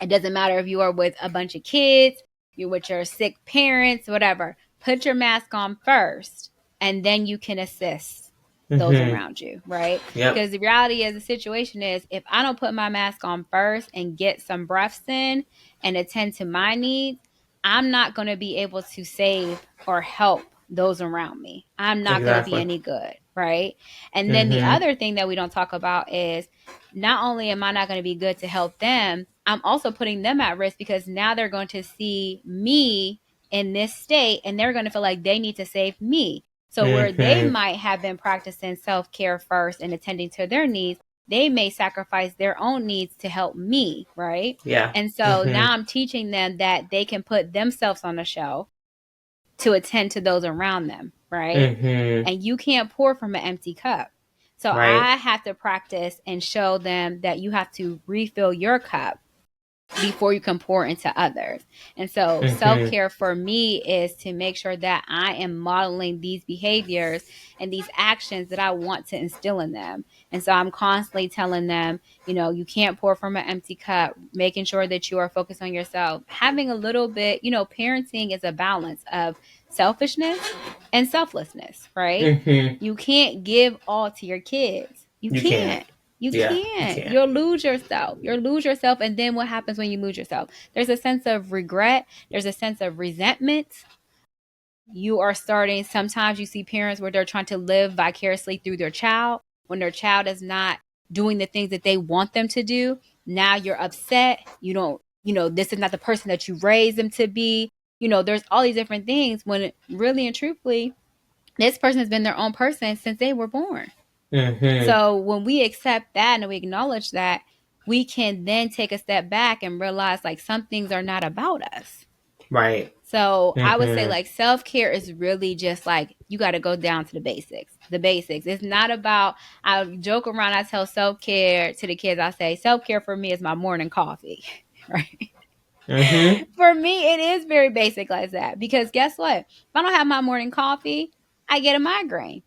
it doesn't matter if you are with a bunch of kids, you're with your sick parents, whatever. Put your mask on first, and then you can assist those Mhm. around you, right? Yep. Because the reality is, the situation is, if I don't put my mask on first and get some breaths in and attend to my needs, I'm not going to be able to save or help those around me. I'm not going to be Exactly. any good, right? And then the Mhm. other thing that we don't talk about is, not only am I not going to be good to help them, I'm also putting them at risk, because now they're going to see me in this state and they're going to feel like they need to save me. So, where they Mhm. might have been practicing self care first and attending to their needs, they may sacrifice their own needs to help me, right? Yeah. And so now Mhm. I'm teaching them that they can put themselves on the shelf to attend to those around them, right? Mhm. And you can't pour from an empty cup. So Right. I have to practice and show them that you have to refill your cup before you can pour into others. And so self Mhm. care for me is to make sure that I am modeling these behaviors and these actions that I want to instill in them. And so I'm constantly telling them, you can't pour from an empty cup, making sure that you are focused on yourself, having a little bit, parenting is a balance of selfishness and selflessness, right? Mhm. You can't give all to your kids. You You can. can't. You Yeah. You can't. can. You'll lose yourself. You'll lose yourself. And then what happens when you lose yourself? There's a sense of regret. There's a sense of resentment. You are starting, sometimes you see parents where they're trying to live vicariously through their child when their child is not doing the things that they want them to do. Now you're upset. You don't, this is not the person that you raised them to be. There's all these different things when really and truthfully, this person has been their own person since they were born. Mhm. So when we accept that and we acknowledge that, we can then take a step back and realize like some things are not about us. Right. So I would say Mhm. like self care is really just like you got to go down to the basics. The basics. It's not about, I joke around, I tell self care to the kids, I say self care for me is my morning coffee, right? Mhm. For me, it is very basic like that, because guess what? If I don't have my morning coffee, I get a migraine.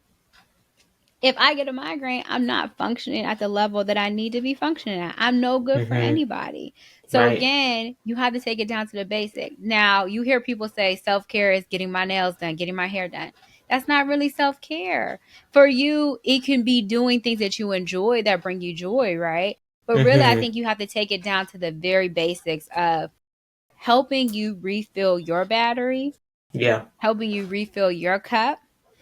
If I get a migraine, I'm not functioning at the level that I need to be functioning at. I'm no good for Mhm. anybody. So Right. again, you have to take it down to the basic. Now, you hear people say self-care is getting my nails done, getting my hair done. That's not really self-care. For you, it can be doing things that you enjoy that bring you joy, right? But really, I Mhm. think you have to take it down to the very basics of helping you refill your battery, Yeah. helping you refill your cup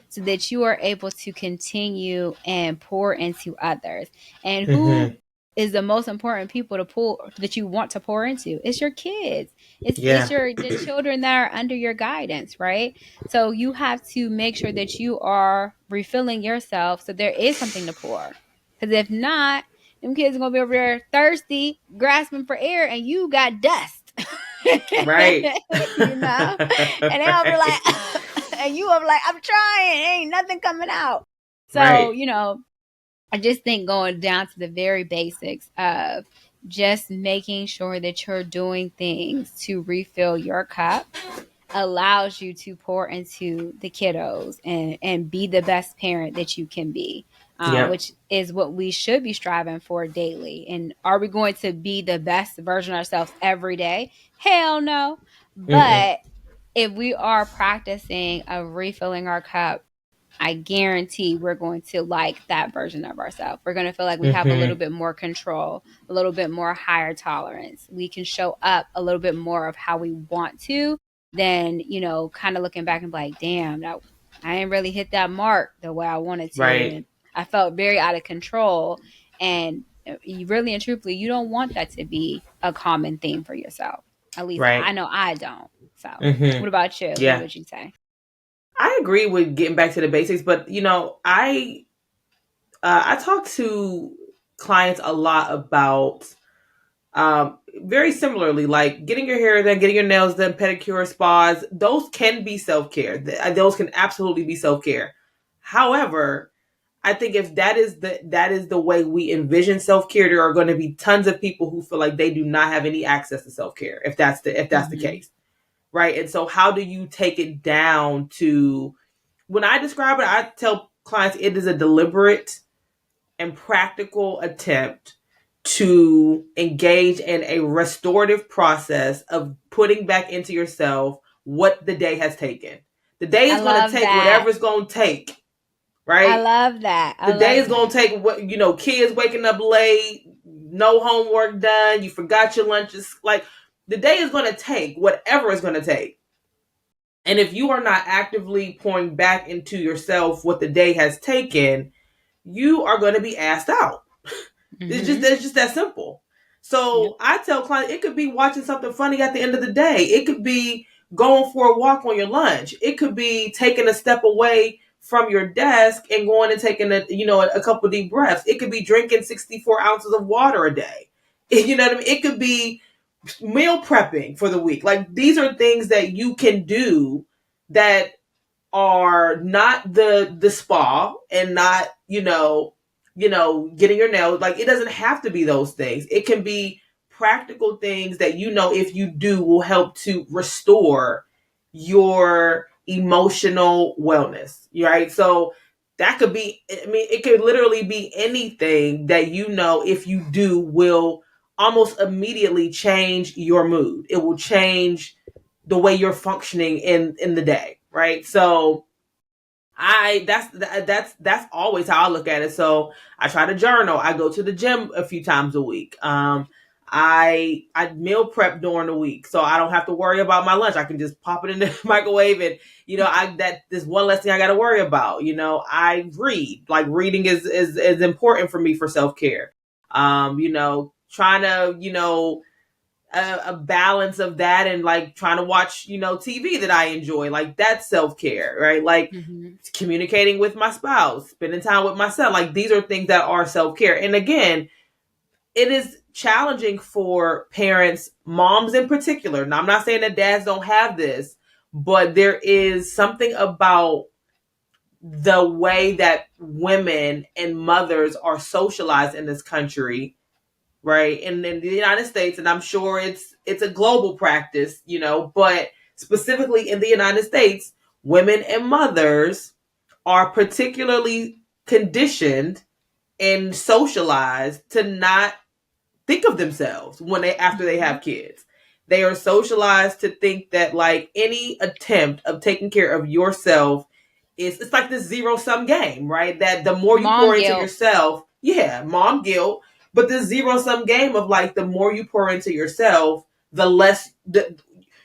so that you are able to continue and pour into others. And who Mhm. is the most important people to pour that you want to pour into? It's your kids. It's Yeah. your the children that are under your guidance, right? So you have to make sure that you are refilling yourself so there is something to pour. Because if not, them kids are gonna be over there thirsty, grasping for air, and you got dust. Right. And they'll be Right. like, and you will be like, I'm trying, ain't nothing coming out. So, Right. I just think going down to the very basics of just making sure that you're doing things to refill your cup allows you to pour into the kiddos and be the best parent that you can be, Yep. which is what we should be striving for daily. And are we going to be the best version of ourselves every day? Hell no. Mm-mm. But if we are practicing of refilling our cup, I guarantee we're going to like that version of ourselves. We're going to feel like we have a little Mm-hmm. bit more control, a little bit more higher tolerance. We can show up a little bit more of how we want to than, kind of looking back and be like, damn, I didn't really hit that mark the way I wanted to. Right. And I felt very out of control. And you really and truthfully, you don't want that to be a common theme for yourself. At least I Right. know I don't. So, what Mm-hmm. about you? What Yeah. would you say? I agree with getting back to the basics, but I talk to clients a lot about very similarly, like getting your hair done, getting your nails done, pedicure, spas. Those can be self care. Those can absolutely be self care. However, I think if that is the way we envision self care, there are going to be tons of people who feel like they do not have any access to self care. If that's the Mm-hmm. case, right? And so, how do you take it down to when I describe it? I tell clients it is a deliberate and practical attempt to engage in a restorative process of putting back into yourself what the day has taken. The day I is going to love take that. whatever it's going to take, I right? love that. I The day is love going that. to take what, kids waking up late, no homework done, you forgot your lunches. Like, the day is going to take whatever it's going to take. And if you are not actively pouring back into yourself what the day has taken, you are going to be asked out. Mm-hmm. It's just that simple. Yep. So I tell clients it could be watching something funny at the end of the day. It could be going for a walk on your lunch. It could be taking a step away from your desk and going and taking a couple deep breaths. It could be drinking 64 ounces of water a day. You know what I mean? It could be meal prepping for the week. Like, these are things that you can do that are not the spa and not getting your nails. Like, it doesn't have to be those things. It can be practical things that if you do will help to restore your emotional wellness, right? So that could be, I mean, it could literally be anything that if you do will almost immediately change your mood. It will change the way you're functioning in the day, right? So that's always how I look at it. So I try to journal. I go to the gym a few times a week. I meal prep during the week, so I don't have to worry about my lunch. I can just pop it in the microwave, and there's one less thing I got to worry about. I read. Like, reading is important for me for self care. Trying to a balance of that, and like trying to watch TV that I enjoy, like that's self-care, right? Like Mm-hmm. communicating with my spouse, spending time with myself, like these are things that are self-care. And again, it is challenging for parents, moms in particular. Now, I'm not saying that dads don't have this, but there is something about the way that women and mothers are socialized in this country, right? And in the United States, and I'm sure it's a global practice, but specifically in the United States, women and mothers are particularly conditioned and socialized to not think of themselves after they Mm-hmm. have kids. They are socialized to think that, like, any attempt of taking care of yourself it's like this zero sum game, right? That the more you Mom pour into guilt. yourself, yeah, mom guilt, but this zero sum game of, like, the more you pour into yourself, the less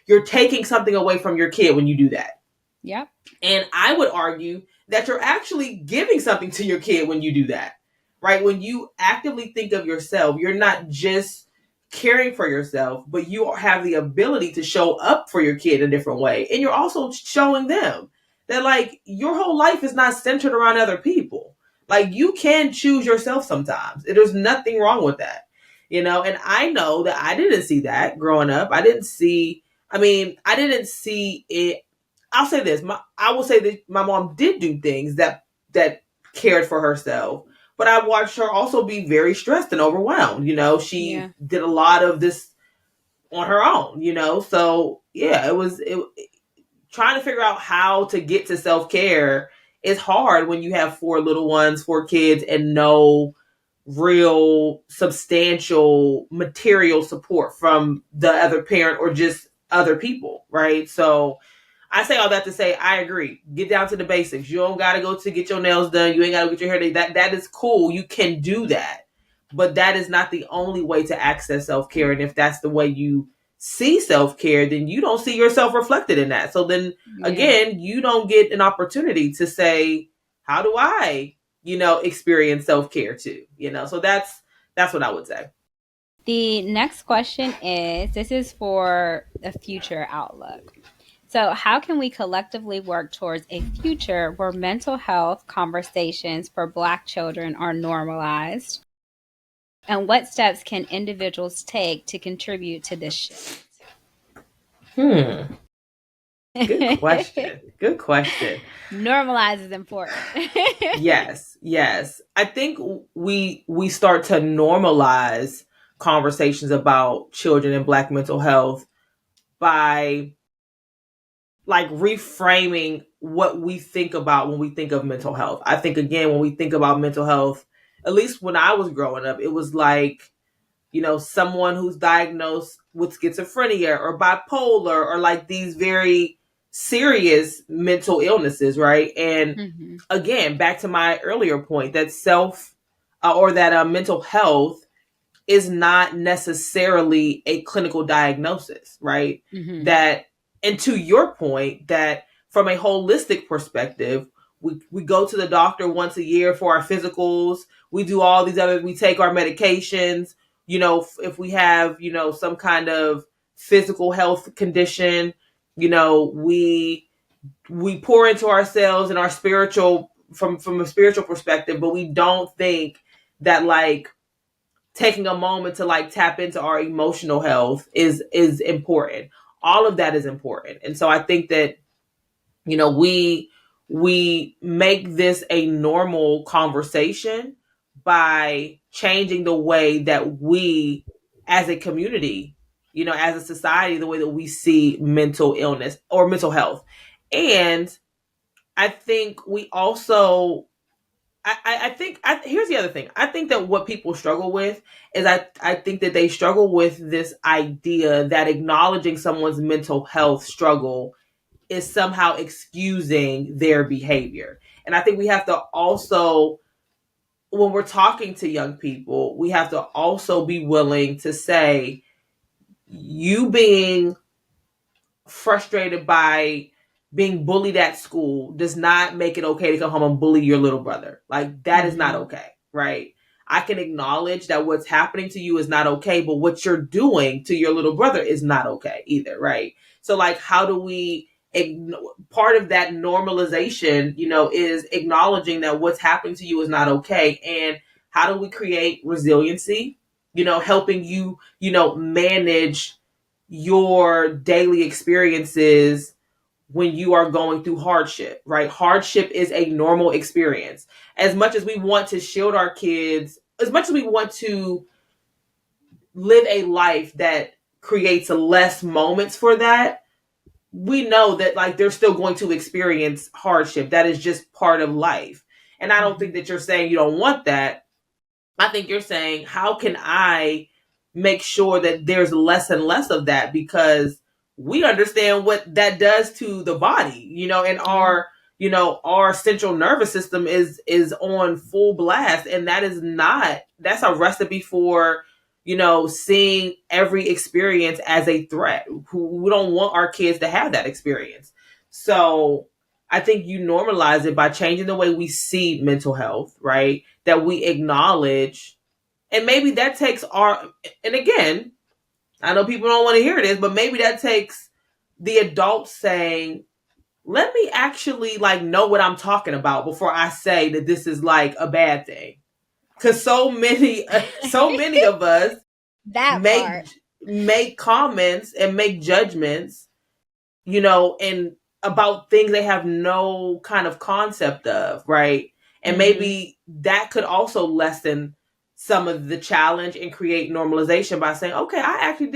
you're taking something away from your kid when you do that. Yep. And I would argue that you're actually giving something to your kid when you do that, right? When you actively think of yourself, you're not just caring for yourself, but you have the ability to show up for your kid in a different way. And you're also showing them that, like, your whole life is not centered around other people. Like, you can choose yourself sometimes. There's nothing wrong with that. And I know that I didn't see that growing up. I didn't see it. I'll say this. I will say that my mom did do things that cared for herself, but I watched her also be very stressed and overwhelmed. She Yeah. did a lot of this on her own. So yeah, trying to figure out how to get to self care is hard when you have four little ones, four kids, and no real substantial material support from the other parent or just other people, right? So I say all that to say I agree. Get down to the basics. You don't gotta go to get your nails done. You ain't gotta get your hair done. That is cool. You can do that. But that is not the only way to access self-care. And if that's the way you see self-care, then you don't see yourself reflected in that. So then Yeah. again, you don't get an opportunity to say, how do I, experience self-care too? So that's what I would say. The next question is, this is for a future outlook. So, how can we collectively work towards a future where mental health conversations for Black children are normalized? And what steps can individuals take to contribute to this shift? Hmm. Good question. Good question. Normalize is important. Yes, yes. I think we start to normalize conversations about children and Black mental health by like reframing what we think about when we think of mental health. I think again when we think about mental health, at least when I was growing up, it was like, someone who's diagnosed with schizophrenia or bipolar or like these very serious mental illnesses, right? And Hmm. again, back to my earlier point that self or that mental health is not necessarily a clinical diagnosis, right? Hmm. That, and to your point, that from a holistic perspective, we go to the doctor once a year for our physicals. We do all these other, we take our medications. If we have, some kind of physical health condition, we pour into ourselves and our spiritual from a spiritual perspective, but we don't think that like taking a moment to like tap into our emotional health is important. All of that is important. And so I think that we make this a normal conversation by changing the way that we as a community, as a society, the way that we see mental illness or mental health. And I think we also I think here's the other thing. I think that what people struggle with is I think that they struggle with this idea that acknowledging someone's mental health struggle is somehow excusing their behavior. And I think we have to also, when we're talking to young people, we have to also be willing to say, you being frustrated by being bullied at school does not make it okay to come home and bully your little brother. Like that is not Hmm. okay, right? I can acknowledge that what's happening to you is not okay, but what you're doing to your little brother is not okay either, right? So like how do we part of that normalization, is acknowledging that what's happening to you is not okay, and how do we create resiliency, helping you, manage your daily experiences when you are going through hardship, right? Hardship is a normal experience. As much as we want to shield our kids, as much as we want to live a life that creates less moments for that, we know that like they're still going to experience hardship. That is just part of life. And I don't think Hmm. that you're saying you don't want that. I think you're saying, how can I make sure that there's less and less of that? Because we understand what that does to the body, and Yeah. our central nervous system is on full blast. And that's a recipe for, seeing every experience as a threat. We don't want our kids to have that experience. So I think you normalize it by changing the way we see mental health, right? That we acknowledge. And maybe that takes and again, I know people don't want to hear this, but maybe that takes the adults saying, let me actually like know what I'm talking about before I say that this is like a bad thing. Cause so many of us That make part. make comments and make judgments, and about things they have no kind of concept of, right? And Hmm. maybe that could also lessen some of the challenge and create normalization by saying, okay, I actually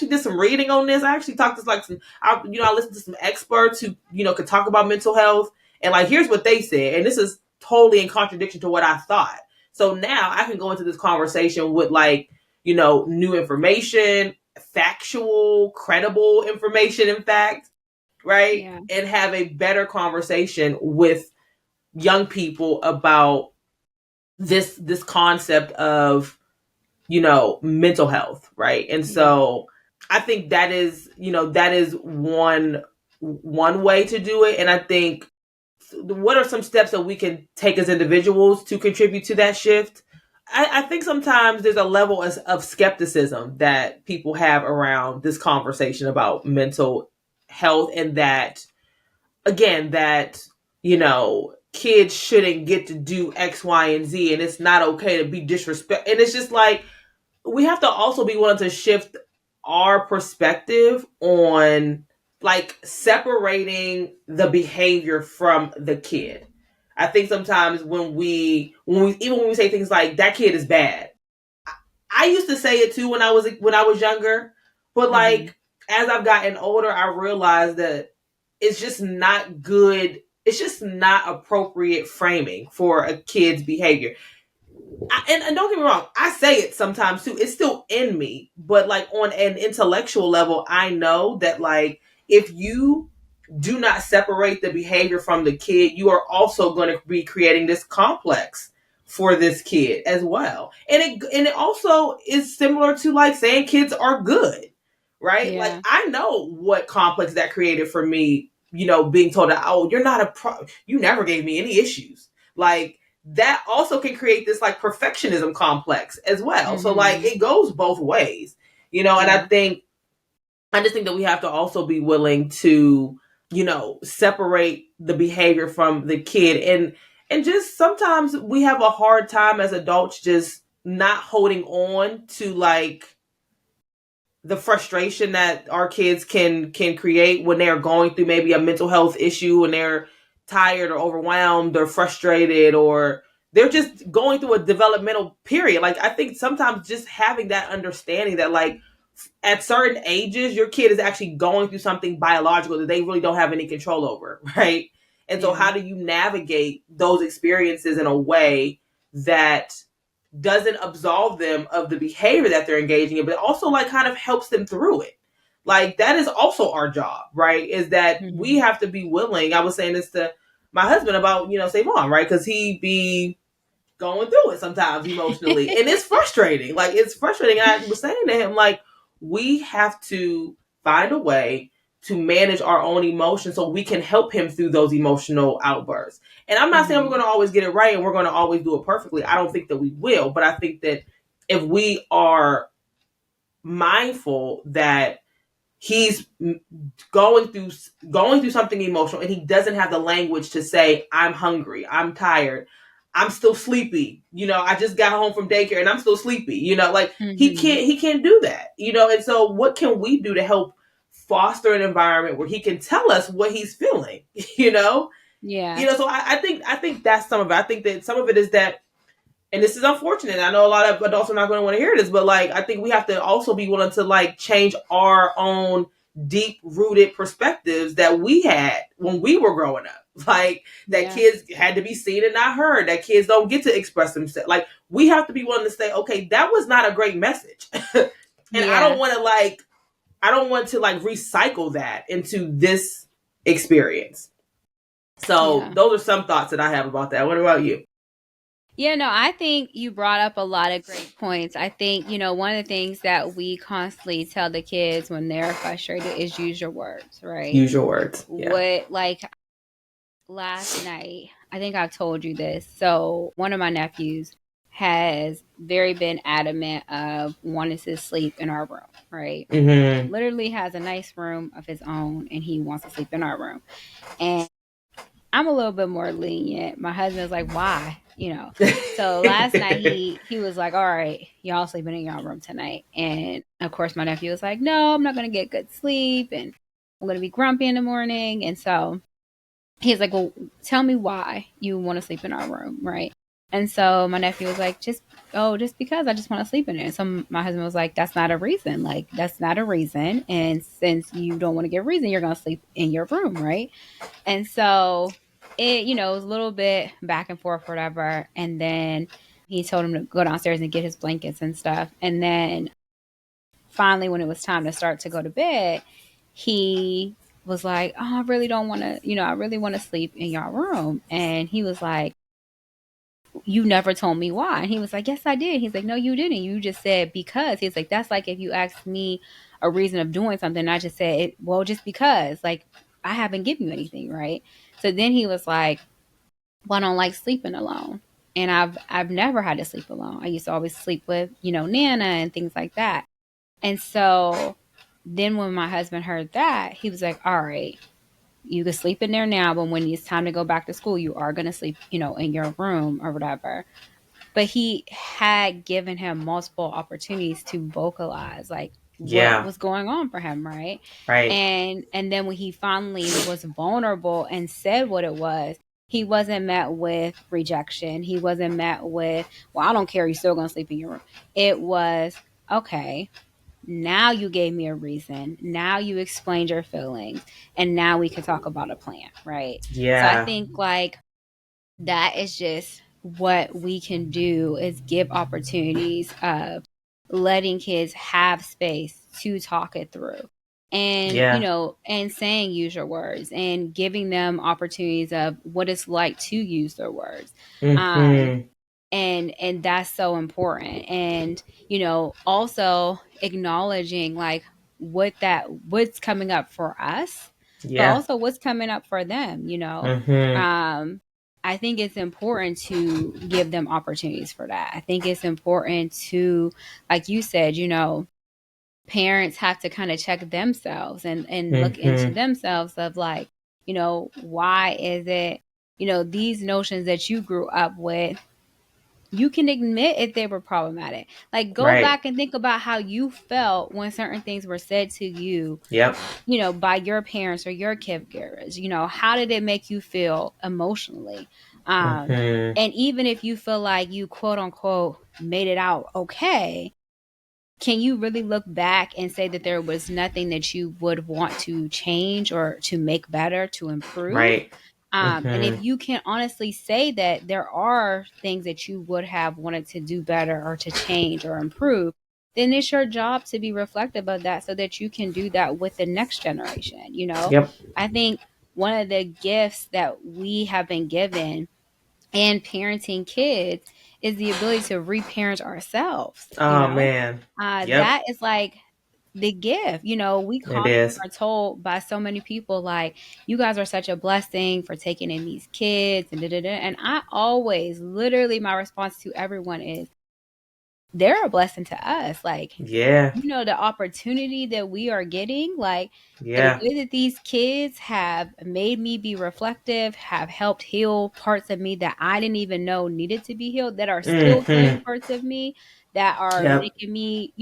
did some reading on this. I actually talked to like I listened to some experts who, could talk about mental health, and like here's what they said. And this is totally in contradiction to what I thought. So now I can go into this conversation with like, new information, factual, credible information, in fact, right? Yeah. And have a better conversation with young people about this concept of, mental health, right? And Yeah. so I think that is, that is one way to do it. And I think, what are some steps that we can take as individuals to contribute to that shift? I think sometimes there's a level of skepticism that people have around this conversation about mental health, and that, again, that, kids shouldn't get to do X, Y, and Z, and it's not okay to be disrespect. And it's just like, we have to also be willing to shift our perspective on, like, separating the behavior from the kid. I think sometimes when we say things like that kid is bad, I used to say it too when I was younger, but Hmm. like, as I've gotten older, I realized that it's just not good. It's just not appropriate framing for a kid's behavior. And don't get me wrong, I say it sometimes too. It's still in me, but like, on an intellectual level, I know that, like, if you do not separate the behavior from the kid, you are also going to be creating this complex for this kid as well. And it also is similar to, like, saying kids are good, right? Like, Yeah. I know what complex that created for me. Being told that, oh, you're not you never gave me any issues. Like, that also can create this, like, perfectionism complex as well. So, like, Hmm. it goes both ways. And Yeah. I just think that we have to also be willing to, separate the behavior from the kid. And just sometimes we have a hard time as adults just not holding on to, like, the frustration that our kids can create when they're going through maybe a mental health issue, and they're tired or overwhelmed or frustrated, or they're just going through a developmental period. Like, I think sometimes just having that understanding that, like, at certain ages, your kid is actually going through something biological that they really don't have any control over, right? And so, Yeah. how do you navigate those experiences in a way that doesn't absolve them of the behavior that they're engaging in, but also, like, kind of helps them through it? Like, that is also our job, right? Is that we Hmm. have to be willing. I was saying this to my husband about, save on, right? Because he be going through it sometimes emotionally, and it's frustrating. Like, it's frustrating. And I was saying to him, like, we have to find a way to manage our own emotions so we can help him through those emotional outbursts. And I'm not saying we're Hmm. going to always get it right and we're going to always do it perfectly. I don't think that we will, but I think that if we are mindful that he's going through something emotional, and he doesn't have the language to say, I'm hungry, I'm tired, I'm still sleepy, I just got home from daycare and I'm still sleepy, like, he Hmm. can't do that, and so what can we do to help foster an environment where he can tell us what he's feeling? you know Yeah. so I think that's some of it. I think that some of it is that, and this is unfortunate, I know a lot of adults are not going to want to hear this, but, like, I think we have to also be willing to, like, change our own deep rooted perspectives that we had when we were growing up. Like, that Yeah. kids had to be seen and not heard, that kids don't get to express themselves. Like, we have to be willing to say, okay, that was not a great message. And I don't Yeah. want to, like, recycle that into this experience. So Yeah. those are some thoughts that I have about that. What about you? Yeah, no, I think you brought up a lot of great points. I think, one of the things that we constantly tell the kids when they're frustrated is use your words, right? Use your words. Yeah. What, like last night, I think I've told you this. So, one of my nephews has very been adamant of wanting to sleep in our room, right? Mm-hmm. Literally has a nice room of his own and he wants to sleep in our room. And I'm a little bit more lenient. My husband's like, why? So last night he was like, all right, y'all sleeping in your room tonight. And of course my nephew was like, no, I'm not gonna get good sleep and I'm gonna be grumpy in the morning. And so he's like, well, tell me why you want to sleep in our room, right? And so my nephew was like, just because I just want to sleep in it. And so my husband was like, that's not a reason. Like, that's not a reason. And since you don't want to give a reason, you're going to sleep in your room, right? And so it was a little bit back and forth, whatever. And then he told him to go downstairs and get his blankets and stuff. And then finally, when it was time to start to go to bed, he was like, "Oh, I really don't want to, I really want to sleep in your room." And he was like, "You never told me why." And he was like, "Yes, I did." He's like, "No, you didn't. You just said because." He's like, "That's like if you asked me a reason of doing something, and I just said, well, just because. Like, I haven't given you anything, right?" So then he was like, "Well, I don't like sleeping alone." And I've never had to sleep alone. I used to always sleep with, Nana and things like that. And so then when my husband heard that, he was like, "All right, you can sleep in there now, but when it's time to go back to school, you are going to sleep, in your room or whatever." But he had given him multiple opportunities to vocalize like what Yeah. was going on for him, right? Right. And then when he finally was vulnerable and said what it was, he wasn't met with rejection. He wasn't met with, "Well, I don't care, you're still going to sleep in your room." It was, "Okay, now you gave me a reason, now you explained your feelings, and now we can talk about a plan," right? So I Yeah. think like that is just what we can do, is give opportunities of letting kids have space to talk it through, and Yeah. and saying use your words, and giving them opportunities of what it's like to use their words. um Mm-hmm. and that's so important. And also acknowledging like what's coming up for us, but Yeah. also what's coming up for them. Mm-hmm. um I think it's important to give them opportunities for that. I think it's important to, like you said, parents have to kind of check themselves and look into Mm-hmm. themselves of like, why is it, these notions that you grew up with, you can admit if they were problematic. Like, go Right. back and think about how you felt when certain things were said to you, Yep. by your parents or your caregivers. How did it make you feel emotionally? Mm-hmm. And even if you feel like you quote unquote made it out okay, can you really look back and say that there was nothing that you would want to change or to make better, to improve? Right. And if Mm-hmm. you can honestly say that there are things that you would have wanted to do better or to change or improve, then it's your job to be reflective of that so that you can do that with the next generation. Yep. I think one of the gifts that we have been given in parenting kids is the ability to reparent ourselves. Oh man. Yep. That is like the gift. We It constantly is. are told by so many people, like, "You guys are such a blessing for taking in these kids," and da da da. And I always, literally, my response to everyone is, "They're a blessing to us." Like, Yeah. the opportunity that we are getting, like the Yeah. way that these kids have made me be reflective, have helped heal parts of me that I didn't even know needed to be healed, that are still healing Mm-hmm. parts of me, that are Yep. making me,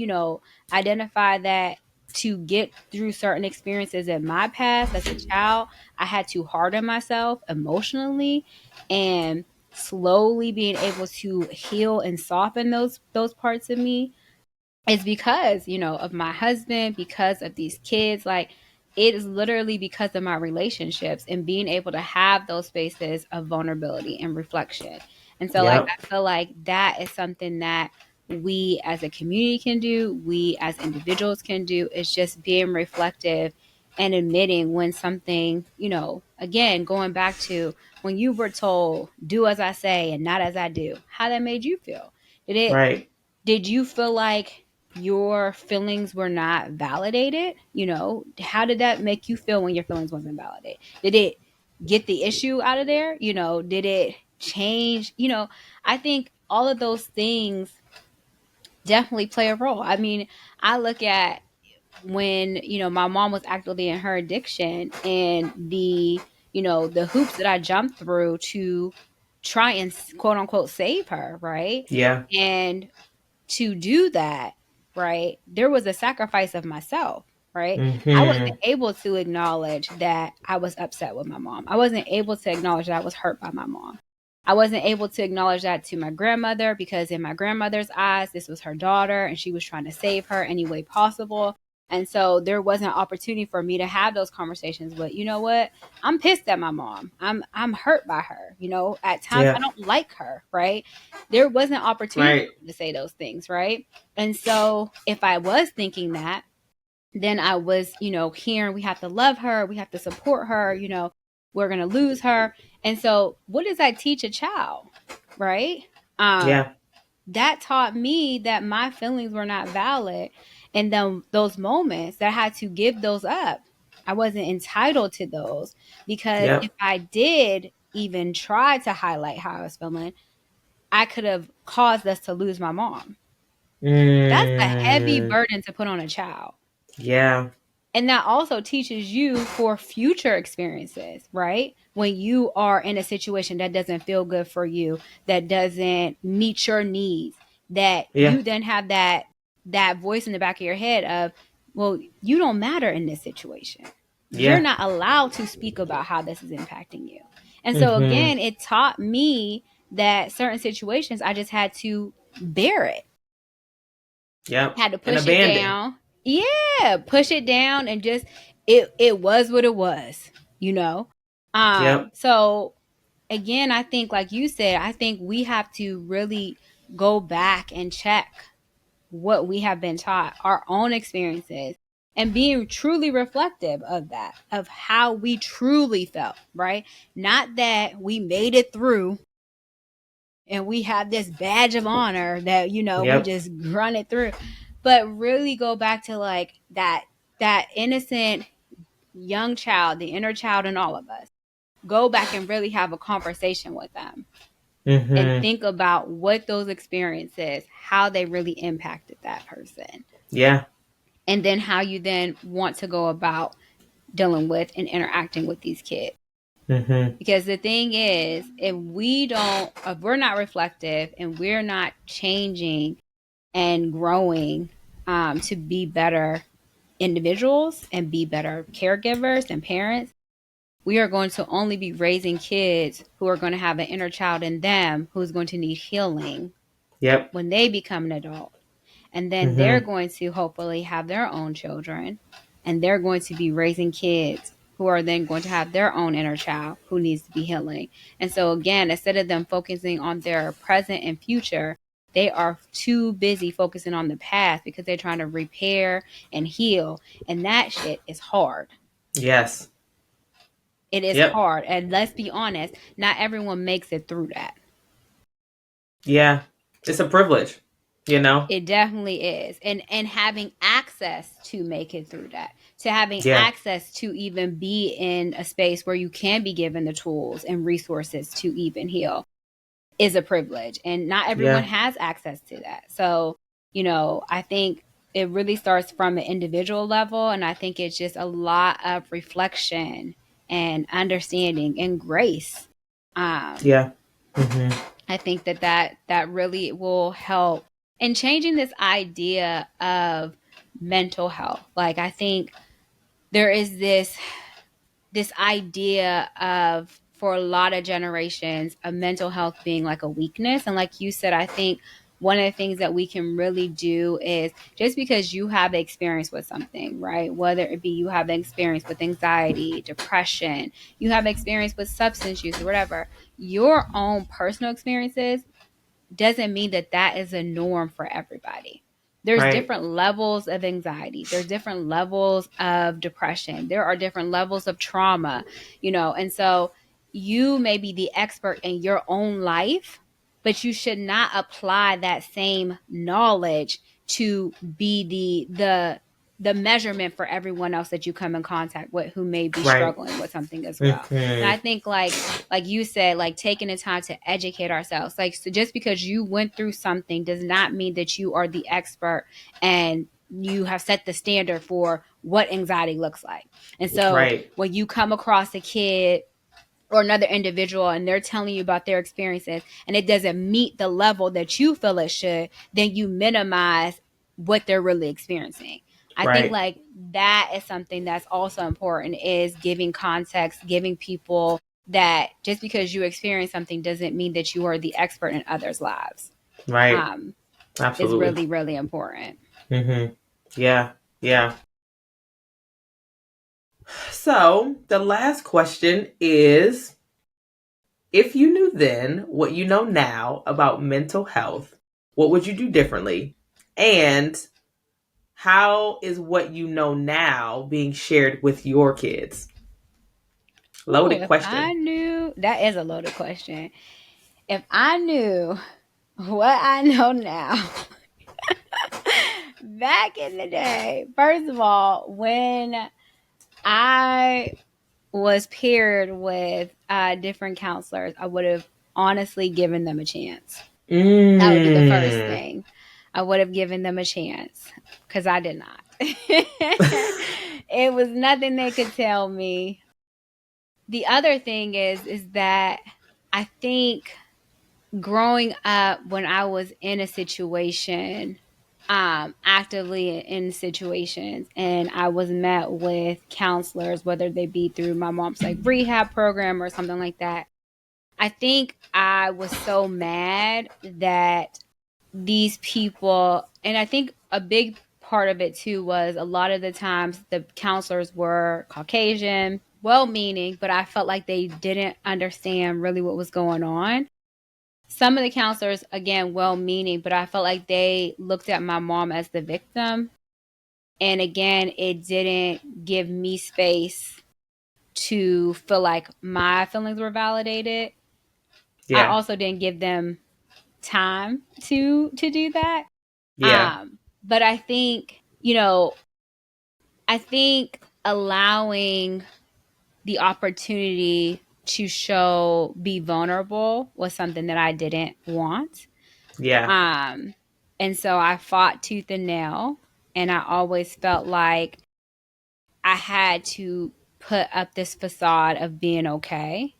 identify that to get through certain experiences in my past as a child, I had to harden myself emotionally, and slowly being able to heal and soften those parts of me is because, of my husband, because of these kids. Like, it is literally because of my relationships and being able to have those spaces of vulnerability and reflection. And so, like, Yep. I feel like that is something that we as a community can do, we as individuals can do, is just being reflective and admitting when something, again, going back to when you were told, "Do as I say and not as I do," how that made you feel. Did it Right. did you feel like your feelings were not validated? How did that make you feel when your feelings wasn't validated? Did it get the issue out of there? Did it change? I think all of those things definitely play a role. I mean, I look at when, my mom was actively in her addiction, and the hoops that I jumped through to try and quote unquote save her, right? Yeah. And to do that, right, there was a sacrifice of myself, right? I wasn't Mm-hmm. able to acknowledge that I was upset with my mom. I wasn't able to acknowledge that I was hurt by my mom. I wasn't able to acknowledge that to my grandmother, because in my grandmother's eyes, this was her daughter and she was trying to save her any way possible. And so there wasn't opportunity for me to have those conversations. But you know what? I'm pissed at my mom. I'm hurt by her. At times I Yeah. don't like her, right? There wasn't opportunity Right. to say those things, right? And so if I was thinking that, then I was, hearing we have to love her, we have to support her, we're going to lose her. And so what does that teach a child? Right? Yeah. That taught me that my feelings were not valid. And then those moments that I had to give those up, I wasn't entitled to those, because if Yep. I did even try to highlight how I was feeling, I could have caused us to lose my mom. That's a heavy Mm, burden to put on a child. yeah. And that also teaches you for future experiences, right? When you are in a situation that doesn't feel good for you, that doesn't meet your needs, that Yeah. you then have that voice in the back of your head of, well, you don't matter in this situation. You're Yeah. not allowed to speak about how this is impacting you. And so Mm-hmm. again, it taught me that certain situations I just had to bear it, Yep. had to And push it abandon. down. Yeah, push it down and just it was what it was, you know. Yep. So again, I think like you said, I think we have to really go back and check what we have been taught, our own experiences, and being truly reflective of that, of how we truly felt, right? Not that we made it through and we have this badge of honor that we Yep. just run it through, but really go back to like that innocent young child, the inner child in all of us. Go back and really have a conversation with them and Mm-hmm. think about what those experiences, how they really impacted that person, Yeah. and then how you then want to go about dealing with and interacting with these kids. Mm-hmm. Because the thing is, if we're not reflective and we're not changing and growing, to be better individuals and be better caregivers and parents, we are going to only be raising kids who are going to have an inner child in them who's going to need healing Yep. when they become an adult. And then they're Mm-hmm. going to hopefully have their own children, and they're going to be raising kids who are then going to have their own inner child who needs to be healing. And so again, instead of them focusing on their present and future, they are too busy focusing on the past because they're trying to repair and heal. And that shit is hard. Yes. It is Yep. hard. And let's be honest, not everyone makes it through that. Yeah. It's a privilege, you know? It definitely is. And having access to make it through that. To having Yeah. access to even be in a space where you can be given the tools and resources to even heal is a privilege. And not everyone Yeah. has access to that. So, I think it really starts from an individual level, and I think it's just a lot of reflection and understanding and grace. um, Yeah. Mm-hmm. I think that really will help in changing this idea of mental health. Like, I think there is this idea of, for a lot of generations, of mental health being like a weakness. And like you said, I think one of the things that we can really do is, just because you have experience with something, right? Whether it be you have experience with anxiety, depression, you have experience with substance use or whatever, your own personal experiences doesn't mean that that is a norm for everybody. There's Right. different levels of anxiety. There's different levels of depression. There are different levels of trauma, and so you may be the expert in your own life, but you should not apply that same knowledge to be the measurement for everyone else that you come in contact with who may be Right. struggling with something as well. And I Mm-hmm. think like you said, like taking the time to educate ourselves. Like, so just because you went through something does not mean that you are the expert and you have set the standard for what anxiety looks like. And so Right. when you come across a kid or another individual and they're telling you about their experiences and it doesn't meet the level that you feel it should, then you minimize what they're really experiencing. I think Right. like that is something that's also important, is giving context, giving people that just because you experience something doesn't mean that you are the expert in others' lives. Right. Um, is Absolutely. really, really important. Mm-hmm. Yeah. Yeah. So the last question is, if you knew then what you know now about mental health, what would you do differently? And how is what you know now being shared with your kids? Ooh, Loaded if I question. knew, that is a loaded question. If I knew what I know now, back in the day, first of all, when I was paired with different counselors, I would have honestly given them a chance. That would be the first Mm. thing. I would have given them a chance because I did not. It was nothing they could tell me. The other thing is that I think growing up when I was in a situation, actively in situations, and I was met with counselors, whether they be through my mom's like rehab program or something like that. I think I was so mad that these people, and I think a big part of it too was a lot of the times the counselors were Caucasian, well meaning, but I felt like they didn't understand really what was going on. Some of the counselors, again, well meaning, but I felt like they looked at my mom as the victim. And again, it didn't give me space to feel like my feelings were validated. I Yeah. also didn't give them time to do that. Yeah. But I think, I think allowing the opportunity to be vulnerable was something that I didn't want. Yeah. Um, and so I fought tooth and nail, and I always felt like I had to put up this facade of being okay.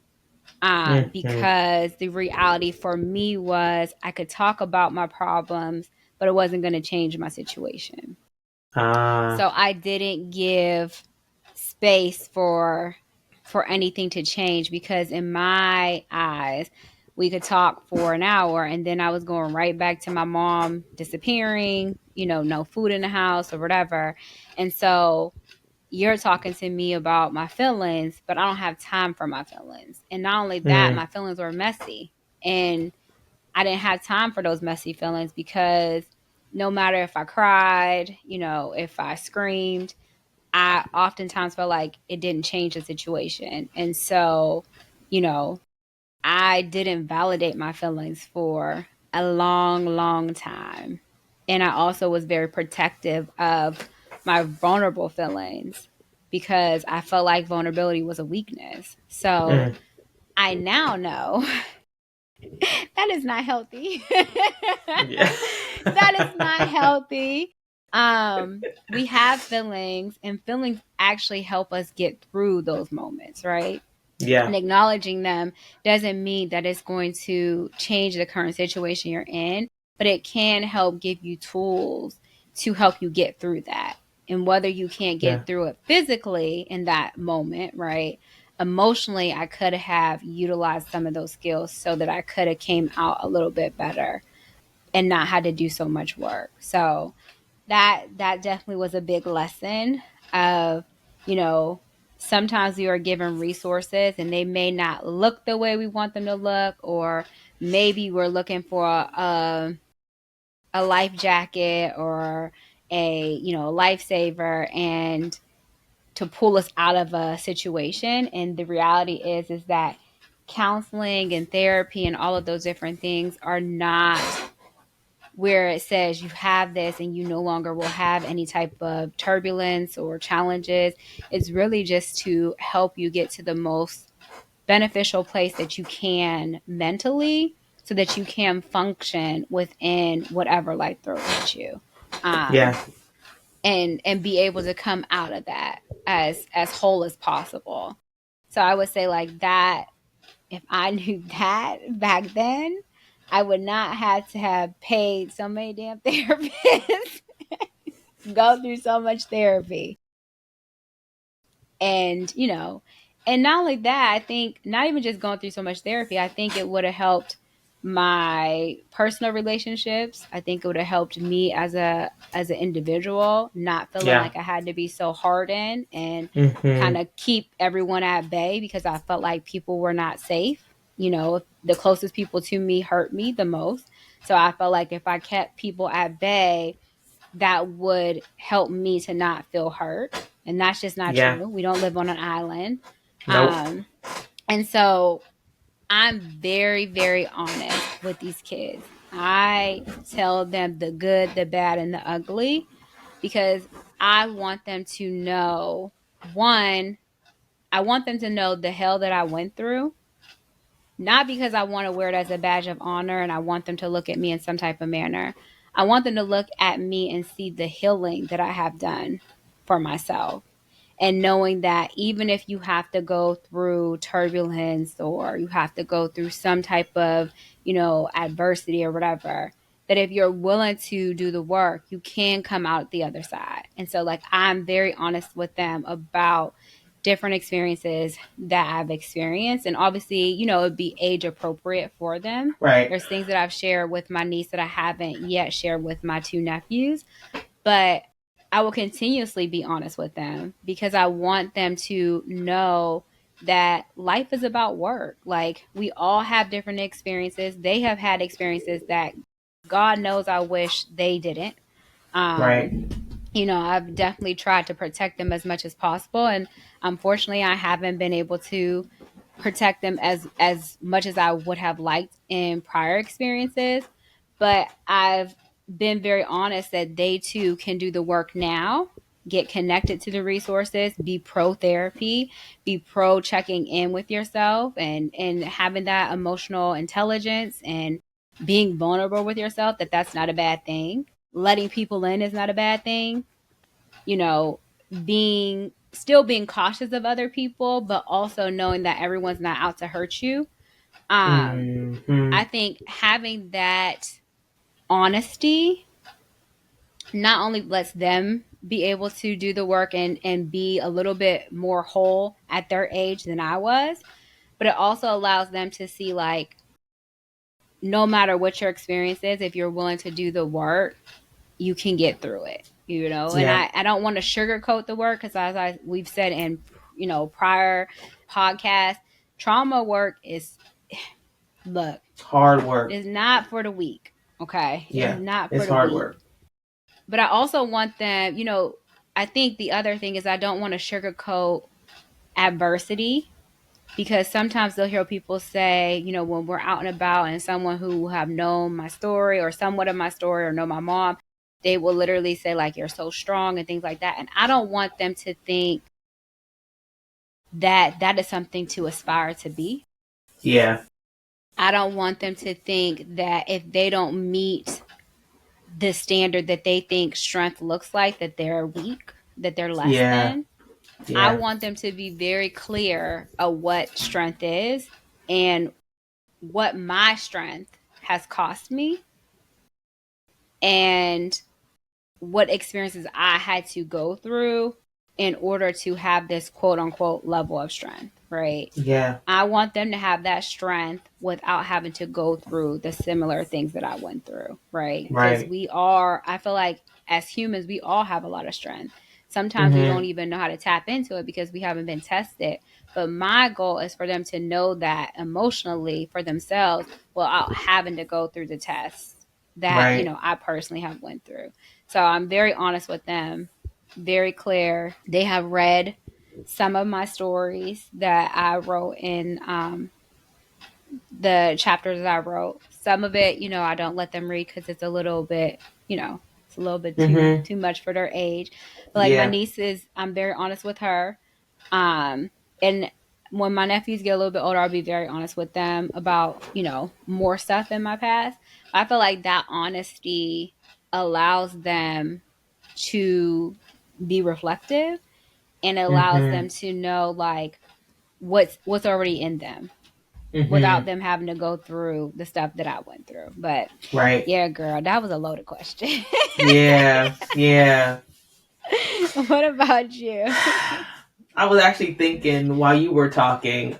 Mm-hmm. Because the reality for me was I could talk about my problems, but it wasn't going to change my situation. Ah. So I didn't give space for anything to change because in my eyes we could talk for an hour and then I was going right back to my mom disappearing, no food in the house or whatever. And so you're talking to me about my feelings, but I don't have time for my feelings. And not only that, Mm. my feelings were messy. And I didn't have time for those messy feelings because no matter if I cried, if I screamed, I oftentimes felt like it didn't change the situation. And so, you know, I didn't validate my feelings for a long, long time. And I also was very protective of my vulnerable feelings because I felt like vulnerability was a weakness. So Mm. I now know that is not healthy. Yeah. That is not healthy. We have feelings, and feelings actually help us get through those moments, right? And Yeah. acknowledging them doesn't mean that it's going to change the current situation you're in, but it can help give you tools to help you get through that. And whether you can't Yeah. get through it physically in that moment, right? Emotionally, I could have utilized some of those skills so that I could have came out a little bit better and not had to do so much work. So that definitely was a big lesson of, you know, sometimes we are given resources and they may not look the way we want them to look, or maybe we're looking for a life jacket or a lifesaver and to pull us out of a situation. And the reality is that counseling and therapy and all of those different things are not where it says you have this and you no longer will have any type of turbulence or challenges. It's really just to help you get to the most beneficial place that you can mentally so that you can function within whatever life throws at you. Um, Yeah. and be able to come out of that as whole as possible. So I would say like that, if I knew that back then, I would not have to have paid so many damn therapists, go through so much therapy. And, and not only that, I think not even just going through so much therapy, I think it would have helped my personal relationships. I think it would have helped me as an individual, not feeling Yeah. like I had to be so hardened and kind Mm-hmm. of keep everyone at bay because I felt like people were not safe. The closest people to me hurt me the most. So I felt like if I kept people at bay, that would help me to not feel hurt. And that's just not Yeah. true. We don't live on an island. Nope. And so I'm very, very honest with these kids. I tell them the good, the bad, and the ugly because I want them to know, one, I want them to know the hell that I went through, not because I want to wear it as a badge of honor and I want them to look at me in some type of manner. I want them to look at me and see the healing that I have done for myself. And knowing that even if you have to go through turbulence or you have to go through some type of, adversity or whatever, that if you're willing to do the work, you can come out the other side. And so, like, I'm very honest with them about different experiences that I've experienced. And obviously, it'd be age appropriate for them. Right. There's things that I've shared with my niece that I haven't yet shared with my two nephews. But I will continuously be honest with them because I want them to know that life is about work. Like, we all have different experiences. They have had experiences that God knows I wish they didn't. Right. I've definitely tried to protect them as much as possible. And unfortunately, I haven't been able to protect them as much as I would have liked in prior experiences. But I've been very honest that they too can do the work now, get connected to the resources, be pro therapy, be pro checking in with yourself and having that emotional intelligence and being vulnerable with yourself, that's not a bad thing. Letting people in is not a bad thing. You know, being cautious of other people, but also knowing that everyone's not out to hurt you. Hmm. I think having that honesty not only lets them be able to do the work and be a little bit more whole at their age than I was, but it also allows them to see, like, no matter what your experience is, if you're willing to do the work, you can get through it, and Yeah. I don't want to sugarcoat the work because we've said in, prior podcasts, trauma work is, look, Hard work. is not for the weak. Okay. It's Yeah. not It's for the hard weak. work. But I also want them, I think the other thing is I don't want to sugarcoat adversity because sometimes they'll hear people say, when we're out and about and someone who have known my story or somewhat of my story or know my mom, they will literally say, like, you're so strong and things like that. And I don't want them to think that that is something to aspire to be. Yeah. I don't want them to think that if they don't meet the standard that they think strength looks like, that they're weak, that they're less Yeah. than. I Yeah. want them to be very clear of what strength is and what my strength has cost me and what experiences I had to go through in order to have this quote unquote level of strength, right? Yeah. I want them to have that strength without having to go through the similar things that I went through, right? Because Right. I feel like as humans, we all have a lot of strength. Sometimes we Hmm. don't even know how to tap into it because we haven't been tested. But my goal is for them to know that emotionally for themselves without having to go through the tests that, Right. I personally have went through. So I'm very honest with them, very clear. They have read some of my stories that I wrote in the chapters that I wrote. Some of it, I don't let them read because it's a little bit, it's a little bit Hmm. too much for their age. But like my Yeah. nieces, I'm very honest with her. And when my nephews get a little bit older, I'll be very honest with them about, more stuff in my past. I feel like that honesty allows them to be reflective and allows Hmm. them to know, like, what's already in them without Hmm. them having to go through the stuff that I went through. But Right. yeah, girl, that was a loaded question. Yeah. Yeah. What about you? I was actually thinking while you were talking,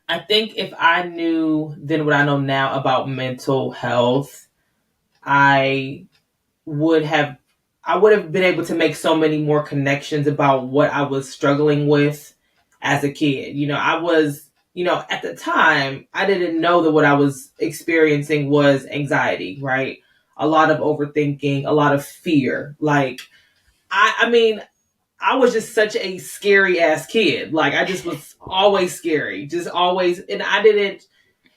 I think if I knew then what I know now about mental health, I would have I would have been able to make so many more connections about what I was struggling with as a kid. I was, at the time, I didn't know that what I was experiencing was anxiety, right? a lot of overthinking, a lot of fear. Like I mean, I was just such a scary ass kid. Like I just was always scary, just always, and I didn't.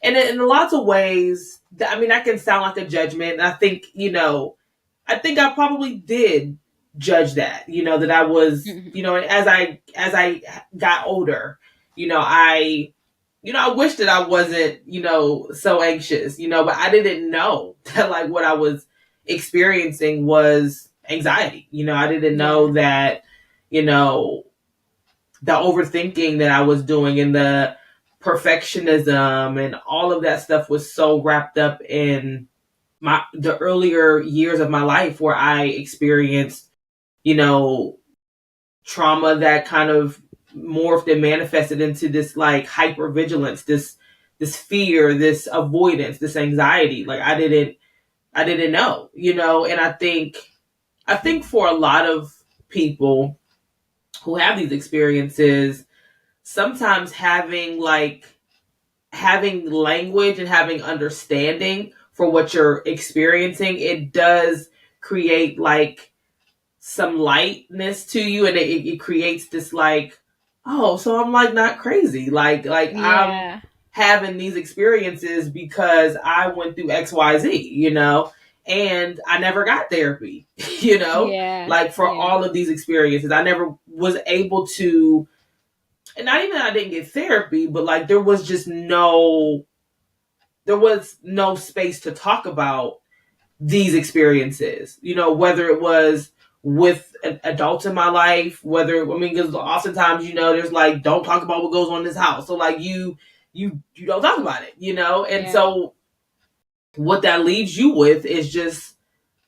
And in lots of ways, I mean, that can sound like a judgment. And I think, I think I probably did judge that. That I was, as I got older, I I wish that I wasn't, so anxious, but I didn't know that like what I was experiencing was anxiety. I didn't Yeah. know that, you know, the overthinking that I was doing and the perfectionism and all of that stuff was so wrapped up in the earlier years of my life where I experienced, you know, trauma that kind of morphed and manifested into this like hypervigilance, this fear, this avoidance, this anxiety. Like I didn't know, and I think for a lot of people who have these experiences, sometimes having language and having understanding for what you're experiencing, it does create like some lightness to you, and it creates this like, oh, so I'm like not crazy, like I'm Yeah. having these experiences because I went through XYZ, and I never got therapy, Yeah. like for Yeah. all of these experiences I never was able to. And not even that I didn't get therapy, but like there was no space to talk about these experiences, whether it was with adults in my life, whether, I mean, because oftentimes, there's like, don't talk about what goes on in this house. So like you don't talk about it, and Yeah. so what that leaves you with is just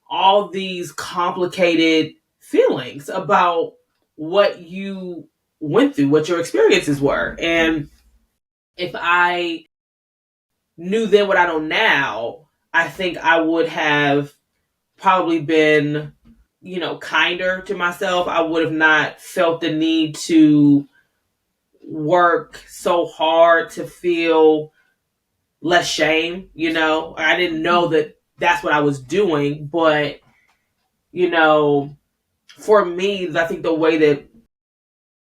all these complicated feelings about what you went through, what your experiences were. And if I knew then what I know now, I think I would have probably been, kinder to myself. I would have not felt the need to work so hard to feel less shame. I didn't know that that's what I was doing, but, you know, for me, I think the way that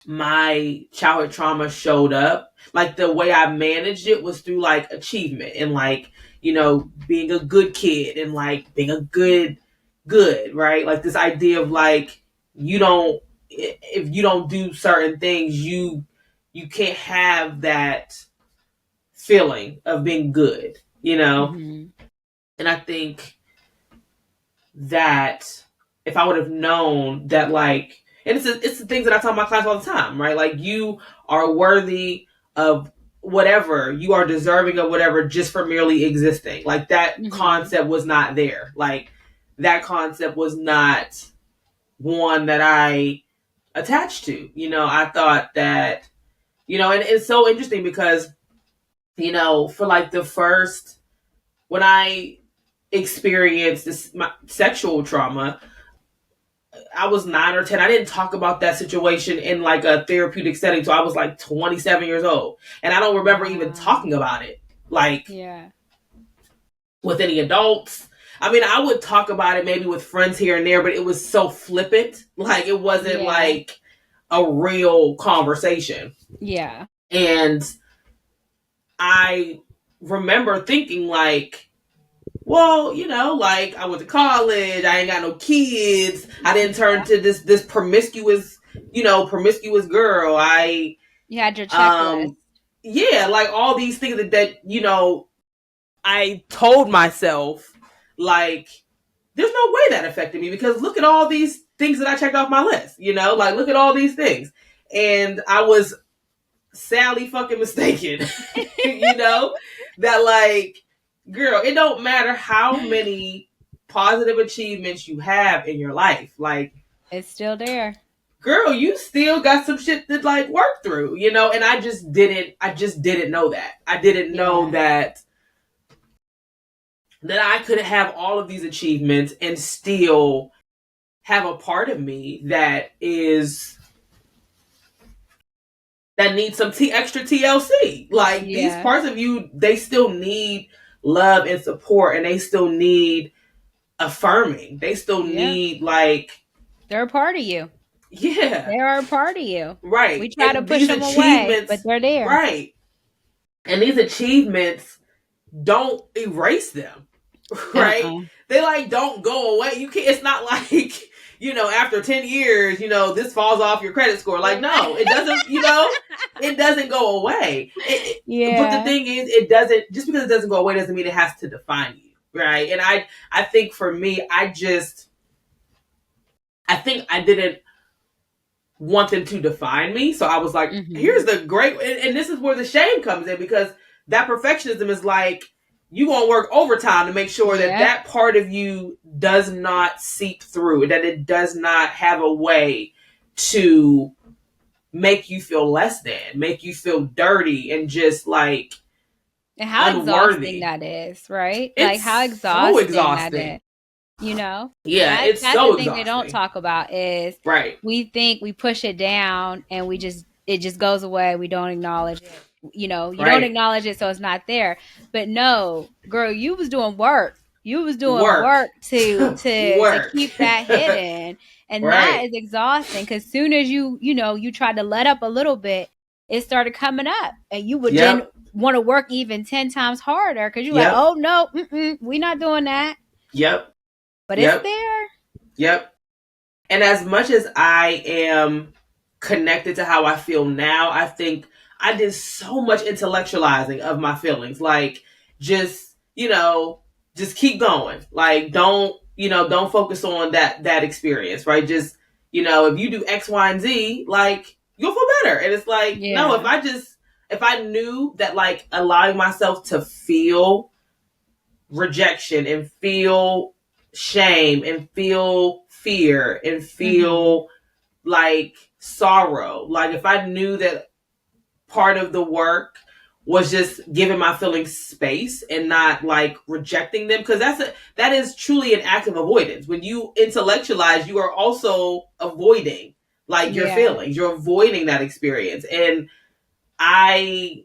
my childhood trauma showed up, like the way I managed it was through like achievement and like, being a good kid and like being a good, right? Like this idea of like, you don't, if you don't do certain things, you can't have that feeling of being good, Hmm. and I think that if I would have known that, like, and it's the things that I tell my clients all the time, right? Like, you are worthy of whatever, you are deserving of whatever just for merely existing. Like, that Hmm. concept was not there. Like, that concept was not one that I attached to. I thought that, and it's so interesting because, for like the first, when I experienced this my sexual trauma, I was 9 or 10. I didn't talk about that situation in like a therapeutic setting. So I was like 27 years old. And I don't remember even Wow. talking about it like Yeah. with any adults. I mean, I would talk about it maybe with friends here and there, but it was so flippant. Like it wasn't Yeah. like a real conversation. Yeah. And I remember thinking like, well, like I went to college, I ain't got no kids, I didn't turn to this promiscuous girl. I You had your checklist. um yeah, like all these things that I told myself, like, there's no way that affected me because look at all these things that I checked off my list, like look at all these things. And I was sadly fucking mistaken. That like, girl, it don't matter how many positive achievements you have in your life, like, It's still there. girl, you still got some shit to like work through, and I just didn't know that. I didn't know Yeah. that I could have all of these achievements and still have a part of me that needs some extra TLC. Like these Yeah. parts of you, they still need love and support, and they still need affirming. They still Yeah. need like, They're a part of you. yeah, They are a part of you. We right. try to And push these them away, but achievements, they're there. right. And these achievements don't erase them, right? Uh-uh. They like don't go away. You can't. It's not like after 10 years, this falls off your credit score. Like Right. no, it doesn't. It doesn't go away. But the Yeah. thing is, it doesn't. Just because it doesn't go away doesn't mean it has to define you, right? And I think for me, I think I didn't want them to define me. So I was like, Mhm. here's the great, and this is where the shame comes in, because that perfectionism is like, you gonna work overtime to make sure that Yep. that part of you does not seep through, that it does not have a way to make you feel less than, make you feel dirty and just like And how exhausting unworthy. that is, right? Like It's how so exhausting that exhausting. is. You know, Yeah, it's that's the so thing they don't exhausting. talk about is Right. we think we push it down and it just goes away. We don't acknowledge it. You don't Right. acknowledge it, so it's not there. But no, girl, you was doing work. You was doing Work. work to Work. keep that hidden, and that Right. is exhausting. Because soon as you tried to let up a little bit, it started coming up, and you would then Yep. want to work even 10 times harder because you're like, Yep. oh no, we not doing that. Yep. But it's Yep. there. Yep. And as much as I am connected to how I feel now, I think I did so much intellectualizing of my feelings. Like, just, just keep going. Like, don't focus on that experience, right? Just, if you do X, Y, and Z, like, you'll feel better. And it's like, no, Yeah. if I knew that, like, allowing myself to feel rejection and feel shame and feel fear and Mhm. feel like sorrow. Like if I knew that part of the work was just giving my feelings space and not like rejecting them, because that is truly an act of avoidance. When you intellectualize, you are also avoiding like your Yeah. feelings. You're avoiding that experience. And I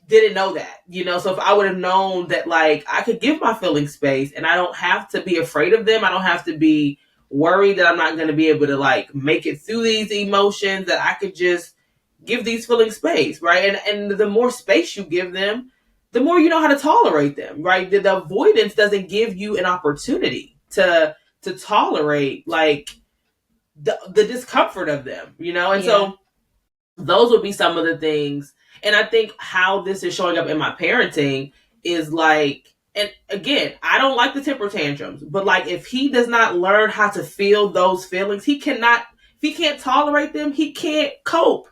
didn't know that. So if I would have known that, like, I could give my feelings space and I don't have to be afraid of them, I don't have to be worried that I'm not going to be able to like make it through these emotions, that I could just give these feelings space, right? And the more space you give them, the more you know how to tolerate them, right? The avoidance doesn't give you an opportunity to tolerate like the discomfort of them. And Yeah. so those would be some of the things. And I think how this is showing up in my parenting is like, and again, I don't like the temper tantrums, but like if he does not learn how to feel those feelings, if he can't tolerate them, he can't cope.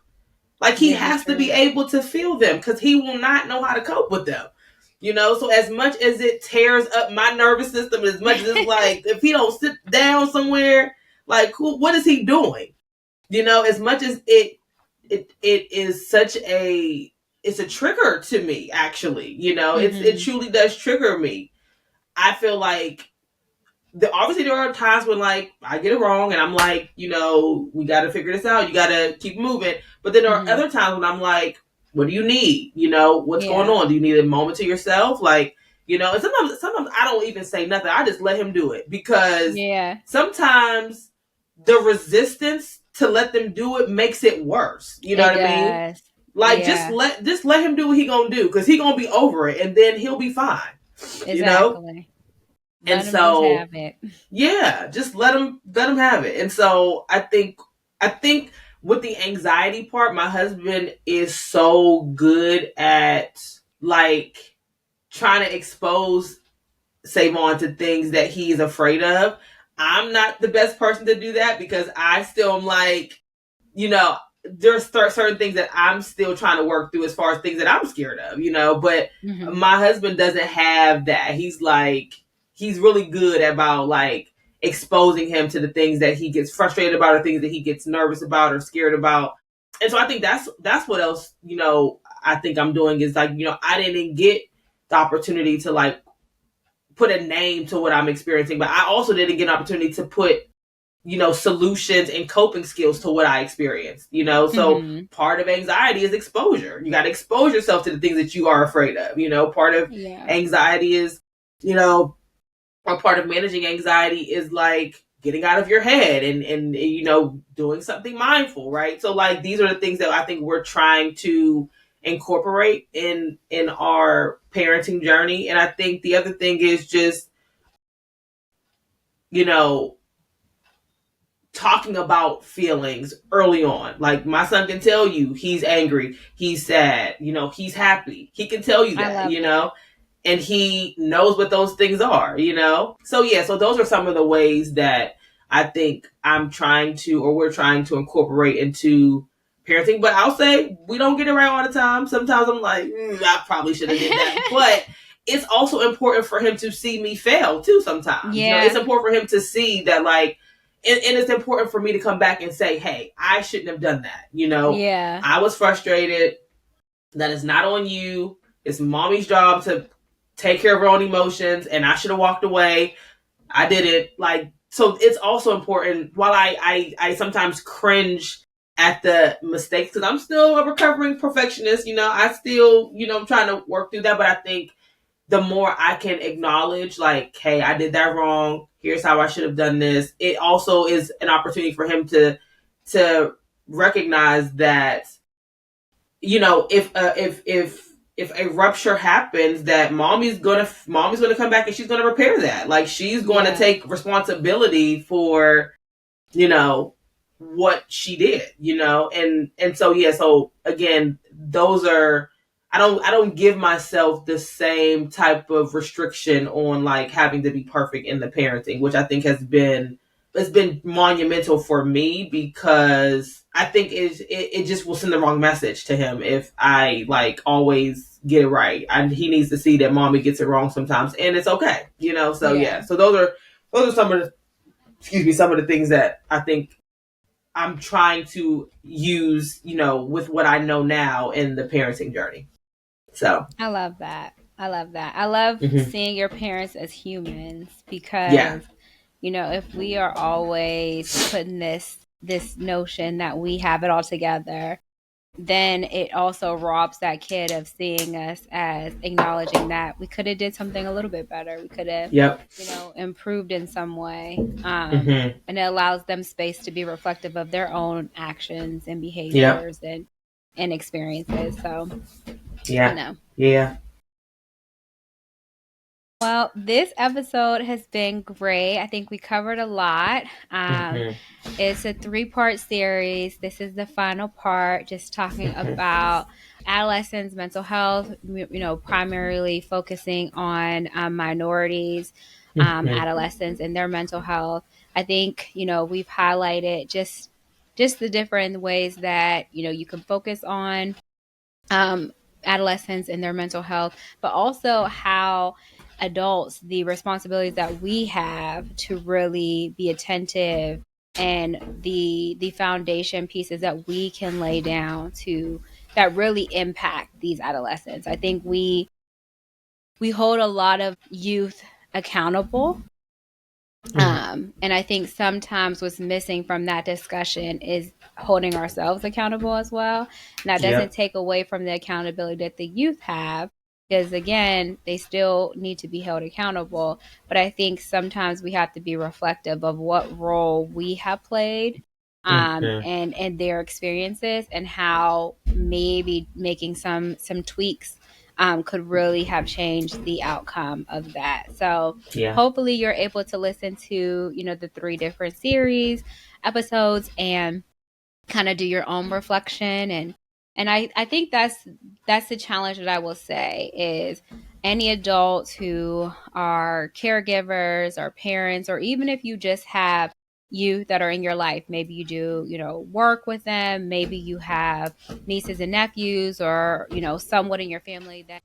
Like he Very has to be true. able to feel them, because he will not know how to cope with them. So as much as it tears up my nervous system, as much as it's like, if he don't sit down somewhere, like, what is he doing? As much as it is such it's a trigger to me, actually. It Mhm. truly does trigger me. I feel like obviously there are times when like I get it wrong and I'm like, we got to figure this out, you got to keep moving. But then there are Mhm. other times when I'm like, what do you need? What's going Yeah. on? Do you need a moment to yourself? Like, and sometimes I don't even say nothing, I just let him do it, because Yeah. sometimes the resistance to let them do it makes it worse. You know It what I mean? does. Like Yeah. just let him do what he gonna do, because he gonna be over it and then he'll be fine. You know? Exactly. And Let them just so have it. yeah, just let him have it. And so I think with the anxiety part, my husband is so good at like trying to expose Savon to things that he's afraid of. I'm not the best person to do that, because I still am like, you know, there's certain things that I'm still trying to work through as far as things that I'm scared of. But Mhm. my husband doesn't have that. He's really good about like exposing him to the things that he gets frustrated about, or things that he gets nervous about or scared about. And so I think that's what else, I think I'm doing is like, I didn't get the opportunity to like put a name to what I'm experiencing, but I also didn't get an opportunity to put solutions and coping skills to what I experienced. So Mhm. part of anxiety is exposure. You got to expose yourself to the things that you are afraid of. Part of Yeah. anxiety is, you know, or part of managing anxiety is like getting out of your head and doing something mindful, right? So like these are the things that I think we're trying to incorporate in our parenting journey. And I think the other thing is just, you know, talking about feelings early on. Like my son can tell you he's angry, he's sad, he's happy. He can tell you I that, love that. and he knows what those things are. So yeah, so those are some of the ways that I think we're trying to incorporate into parenting. But I'll say we don't get it right all the time. Sometimes I'm like, I probably should have did that. But it's also important for him to see me fail too sometimes. It's Yeah. important for him to see that, like, and it's important for me to come back and say, hey, I shouldn't have done that. Yeah. I was frustrated. That is not on you. It's mommy's job to take care of her own emotions, and I should have walked away. I didn't. Like, so it's also important. While I sometimes cringe at the mistakes, because I'm still a recovering perfectionist, I still, I'm trying to work through that. But I think the more I can acknowledge, like, hey, I did that wrong. Here's how I should have done this. It also is an opportunity for him to recognize that, if a rupture happens, that mommy's gonna come back and she's gonna repair that. Like, she's going to Yeah. take responsibility for, what she did, and so yeah, so again, those are, I don't give myself the same type of restriction on like having to be perfect in the parenting, which I think it's been monumental for me, because I think it just will send the wrong message to him if I like always get it right. And he needs to see that mommy gets it wrong sometimes, and it's okay. So Yeah. yeah, so those are some of the things that I think I'm trying to use, with what I know now in the parenting journey. So I love that. I love that. I love mhm. seeing your parents as humans Yeah, because, if we are always putting this notion that we have it all together, then it also robs that kid of seeing us as acknowledging that we could have did something a little bit better. We could have, yep, improved in some way. hmm, And it allows them space to be reflective of their own actions and yep, behaviors and experiences. So, you yeah, know. yeah, Well, this episode has been great. I think we covered a lot. hmm, It's a three-part series. This is the final part, just talking hmm, about adolescents' mental health, primarily focusing on minorities, hmm, adolescents, and their mental health. I think, we've highlighted just the different ways that, you can focus on um, adolescents and their mental health, but also how adults, the responsibilities that we have to really be attentive and the foundation pieces that we can lay down to that really impact these adolescents. I think we hold a lot of youth accountable, hmm, and I think sometimes what's missing from that discussion is holding ourselves accountable as well. And that doesn't yep, take away from the accountability that the youth have, because again, they still need to be held accountable. But I think sometimes we have to be reflective of what role we have played, hmm, and their experiences, and how maybe making some tweaks could really have changed the outcome of that. So yeah, hopefully you're able to listen to, the three different series episodes and kind of do your own reflection. And I think that's the challenge that I will say is any adults who are caregivers or parents, or even if you just have youth that are in your life, maybe you do, work with them, maybe you have nieces and nephews, or, somewhat in your family that